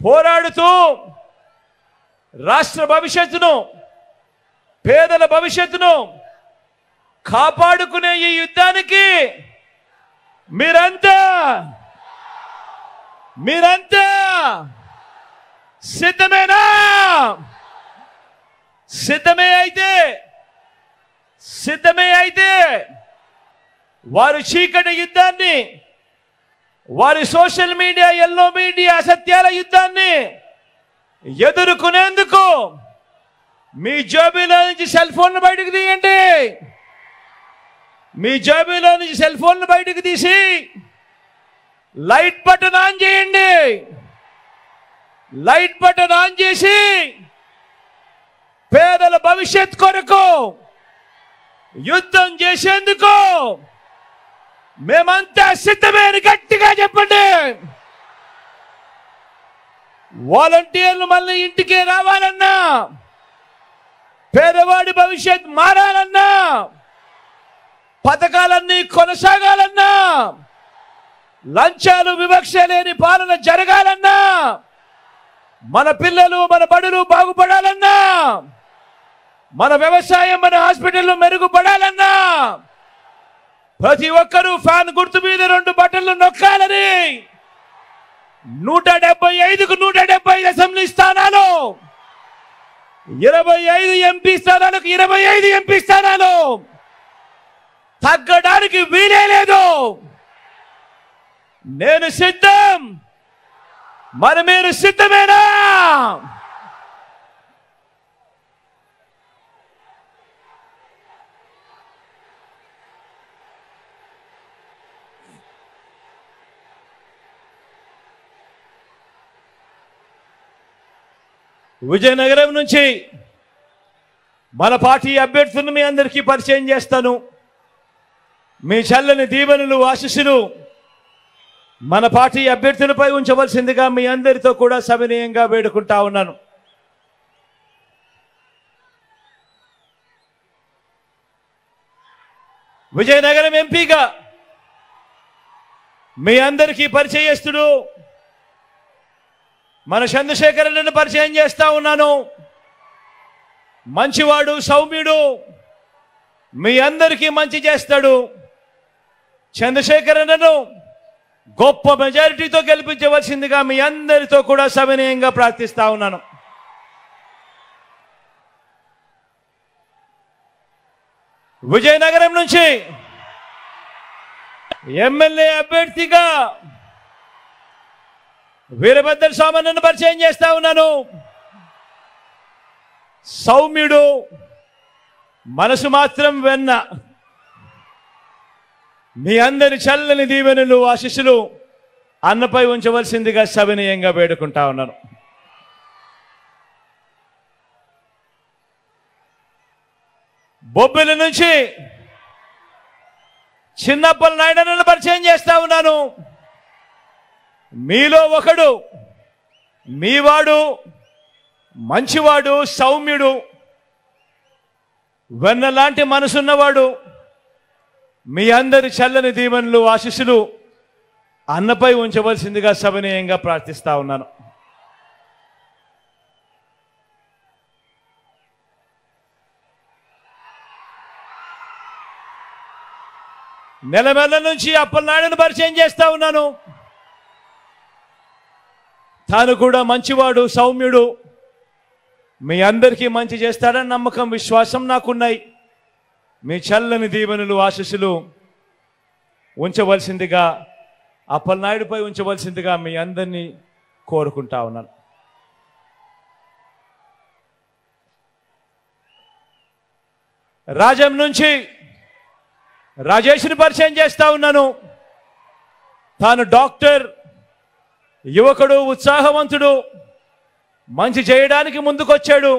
పోరాడుతూ రాష్ట్ర భవిష్యత్తును, పేదల భవిష్యత్తును కాపాడుకునే ఈ యుద్ధానికి మీరంతా సిద్ధమేనా? సిద్ధమే అయితే వారి చీకటి యుద్ధాన్ని, వారి సోషల్ మీడియా, ఎల్లో మీడియా అసత్యాల యుద్ధాన్ని ఎదుర్కొనేందుకు మీ జేబులో నుంచి సెల్ ఫోన్లు బయటకు తీయండి. మీ జేబులో నుంచి సెల్ ఫోన్లు బయటకు తీసి లైట్ బటన్ ఆన్ చేయండి. లైట్ బటన్ ఆన్ చేసి పేదల భవిష్యత్ కొరకు యుద్ధం చేసేందుకు మేమంతా సిద్ధమే అని గట్టిగా చెప్పండి. వాలంటీర్లు మళ్ళీ ఇంటికే రావాలన్నా, పేదవాడి భవిష్యత్ మారాలన్నా, పథకాలన్నీ కొనసాగాలన్నా, లంచాలు వివక్ష లేని పాలన జరగాలన్నా, మన పిల్లలు మన బడులు బాగుపడాలన్నా, మన వ్యవసాయం మన హాస్పిటల్ మెరుగుపడాలన్నా ప్రతి ఒక్కరూ ఫ్యాన్ గుర్తు మీద 2 బటన్లు నొక్కాలని 175కు 175 అసెంబ్లీ స్థానాలు, 25 ఎంపీ స్థానాలకు 25 ఎంపీ స్థానాలు తగ్గడానికి వీలే లేదు. నేను సిద్ధం, మరి మీరు సిద్ధమేనా? విజయనగరం నుంచి మన పార్టీ అభ్యర్థులను మీ అందరికీ పరిచయం చేస్తాను. మీ చల్లని దీవెనలు, ఆశీస్సులు మన పార్టీ అభ్యర్థులపై ఉంచవలసిందిగా మీ అందరితో కూడా సవినయంగా వేడుకుంటా ఉన్నాను. విజయనగరం ఎంపీగా మీ అందరికీ పరిచయస్తుడు మన చంద్రశేఖర్ రెడ్డిని పరిచయం చేస్తా ఉన్నాను. మంచివాడు, సౌమ్యుడు, మీ అందరికీ మంచి చేస్తాడు. చంద్రశేఖర్ అన్నను గొప్ప మెజారిటీతో గెలిపించవలసిందిగా మీ అందరితో కూడా సవినయంగా ప్రార్థిస్తా ఉన్నాను. విజయనగరం నుంచి ఎమ్మెల్యే అభ్యర్థిగా వీరభద్ర స్వామిని పరిచయం చేస్తా ఉన్నాను. సౌమ్యుడు, మనసు మాత్రం వెన్న, మీ అందరి చల్లని దీవెనలు, ఆశీస్సులు అన్నపై ఉంచవలసిందిగా సవినయంగా వేడుకుంటా ఉన్నాను. బొబ్బిలి నుంచి చిన్నప్పల నాయుడును పరిచయం చేస్తా ఉన్నాను. మీలో ఒకడు, మీవాడు, మంచివాడు, సౌమ్యుడు, వెన్నలాంటి మనసున్నవాడు, మీ అందరి చల్లని దీవెనలు, ఆశీస్సులు అన్నపై ఉంచవలసిందిగా సవినయంగా ప్రార్థిస్తా ఉన్నాను. నెలమెల్ల నుంచి అప్పలనాయుడును పరిచయం చేస్తా ఉన్నాను. తాను కూడా మంచివాడు, సౌమ్యుడు, మీ అందరికీ మంచి చేస్తాడని నమ్మకం, విశ్వాసం నాకున్నాయి. మీ చల్లని దీవెనలు, ఆశీస్సులు ఉంచవలసిందిగా, అప్పలనాయుడుపై ఉంచవలసిందిగా మీ అందరినీ కోరుకుంటా ఉన్నాను. రాజం నుంచి రాజేష్ని పరిచయం చేస్తా ఉన్నాను. తాను డాక్టర్, యువకుడు, ఉత్సాహవంతుడు, మంచి చేయడానికి ముందుకొచ్చాడు.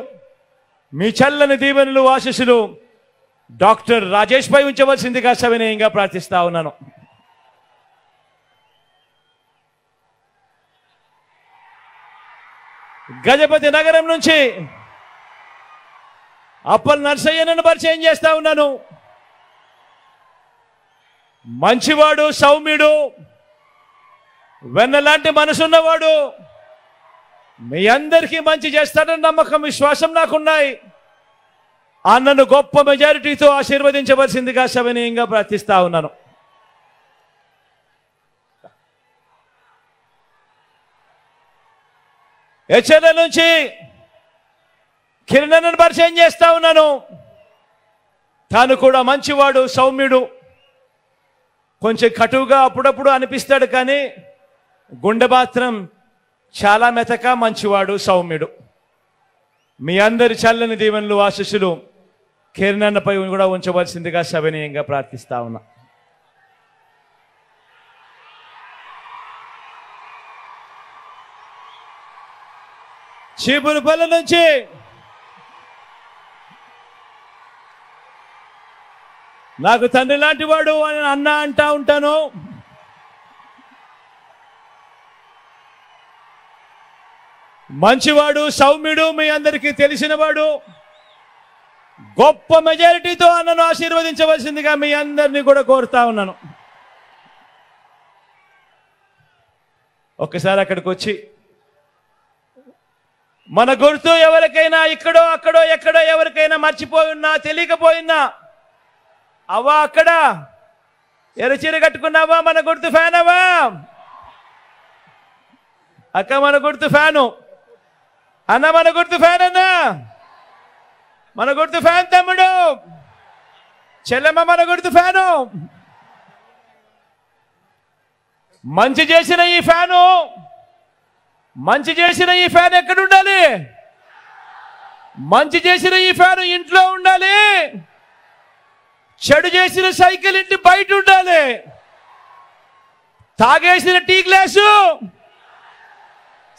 మీ చల్లని దీవెనలు, ఆశీస్సులు డాక్టర్ రాజేష్ పై ఉంచవలసిందిగా సవినయంగా ప్రార్థిస్తా ఉన్నాను. గజపతి నగరం నుంచి అప్పల్ నర్సయ్యను పరిచయం చేస్తా ఉన్నాను. మంచివాడు, సౌమ్యుడు, వెన్నలాంటి మనసున్నవాడు, మీ అందరికీ మంచి చేస్తాడని నమ్మకం, విశ్వాసం నాకున్నాయి. అన్నను గొప్ప మెజారిటీతో ఆశీర్వదించవలసిందిగా సవినయంగా ప్రార్థిస్తా ఉన్నాను. హెచ్ఎల్ నుంచి కిరణ్ పరిచయం చేస్తా ఉన్నాను. తాను కూడా మంచివాడు, సౌమ్యుడు, కొంచెం కటువుగా అప్పుడప్పుడు అనిపిస్తాడు, కానీ గుండె మాత్రం చాలా మెతక, మంచివాడు, సౌమ్యుడు. మీ అందరి చల్లని దీవెనలు, ఆశీస్సులు కిరణ్పై కూడా ఉంచవలసిందిగా సవినయంగా ప్రార్థిస్తా ఉన్నా. చీపురుపల్లి నుంచి నాకు తండ్రి లాంటి వాడు అని అన్న అంటా ఉంటాను. మంచివాడు, సౌమ్యుడు, మీ అందరికీ తెలిసినవాడు, గొప్ప మెజారిటీతో అన్నను ఆశీర్వదించవలసిందిగా మీ అందరినీ కూడా కోరుతా ఉన్నాను. ఒక్కసారి అక్కడికి వచ్చి మన గుర్తు ఎవరికైనా ఇక్కడో అక్కడో ఎక్కడో ఎవరికైనా మర్చిపోయినా, తెలియకపోయినా, అవ్వా అక్కడ ఎర్రచీర కట్టుకున్నావా, మన గుర్తు ఫ్యాన్ అవ్వా, అక్క మన గుర్తు ఫ్యాను, అన్న మన గుర్తు ఫ్యాన్, అన్న మన గుర్తు ఫ్యాన్, తమ్ముడు చెల్లెమ్మ మన గుర్తు ఫ్యాను. మంచి చేసిన ఈ ఫ్యాను, మంచి చేసిన ఈ ఫ్యాన్ ఎక్కడ ఉండాలి? మంచి చేసిన ఈ ఫ్యాన్ ఇంట్లో ఉండాలి. చెడు చేసిన సైకిల్ ఇంటి బయట ఉండాలి. తాగేసిన టీ గ్లాసు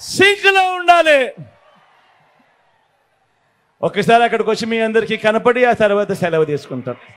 సింక్ లో ఉండాలి. ఒకసారి అక్కడికి వచ్చి మీ అందరికీ కనపడి ఆ తర్వాత సెలవు తీసుకుంటాం.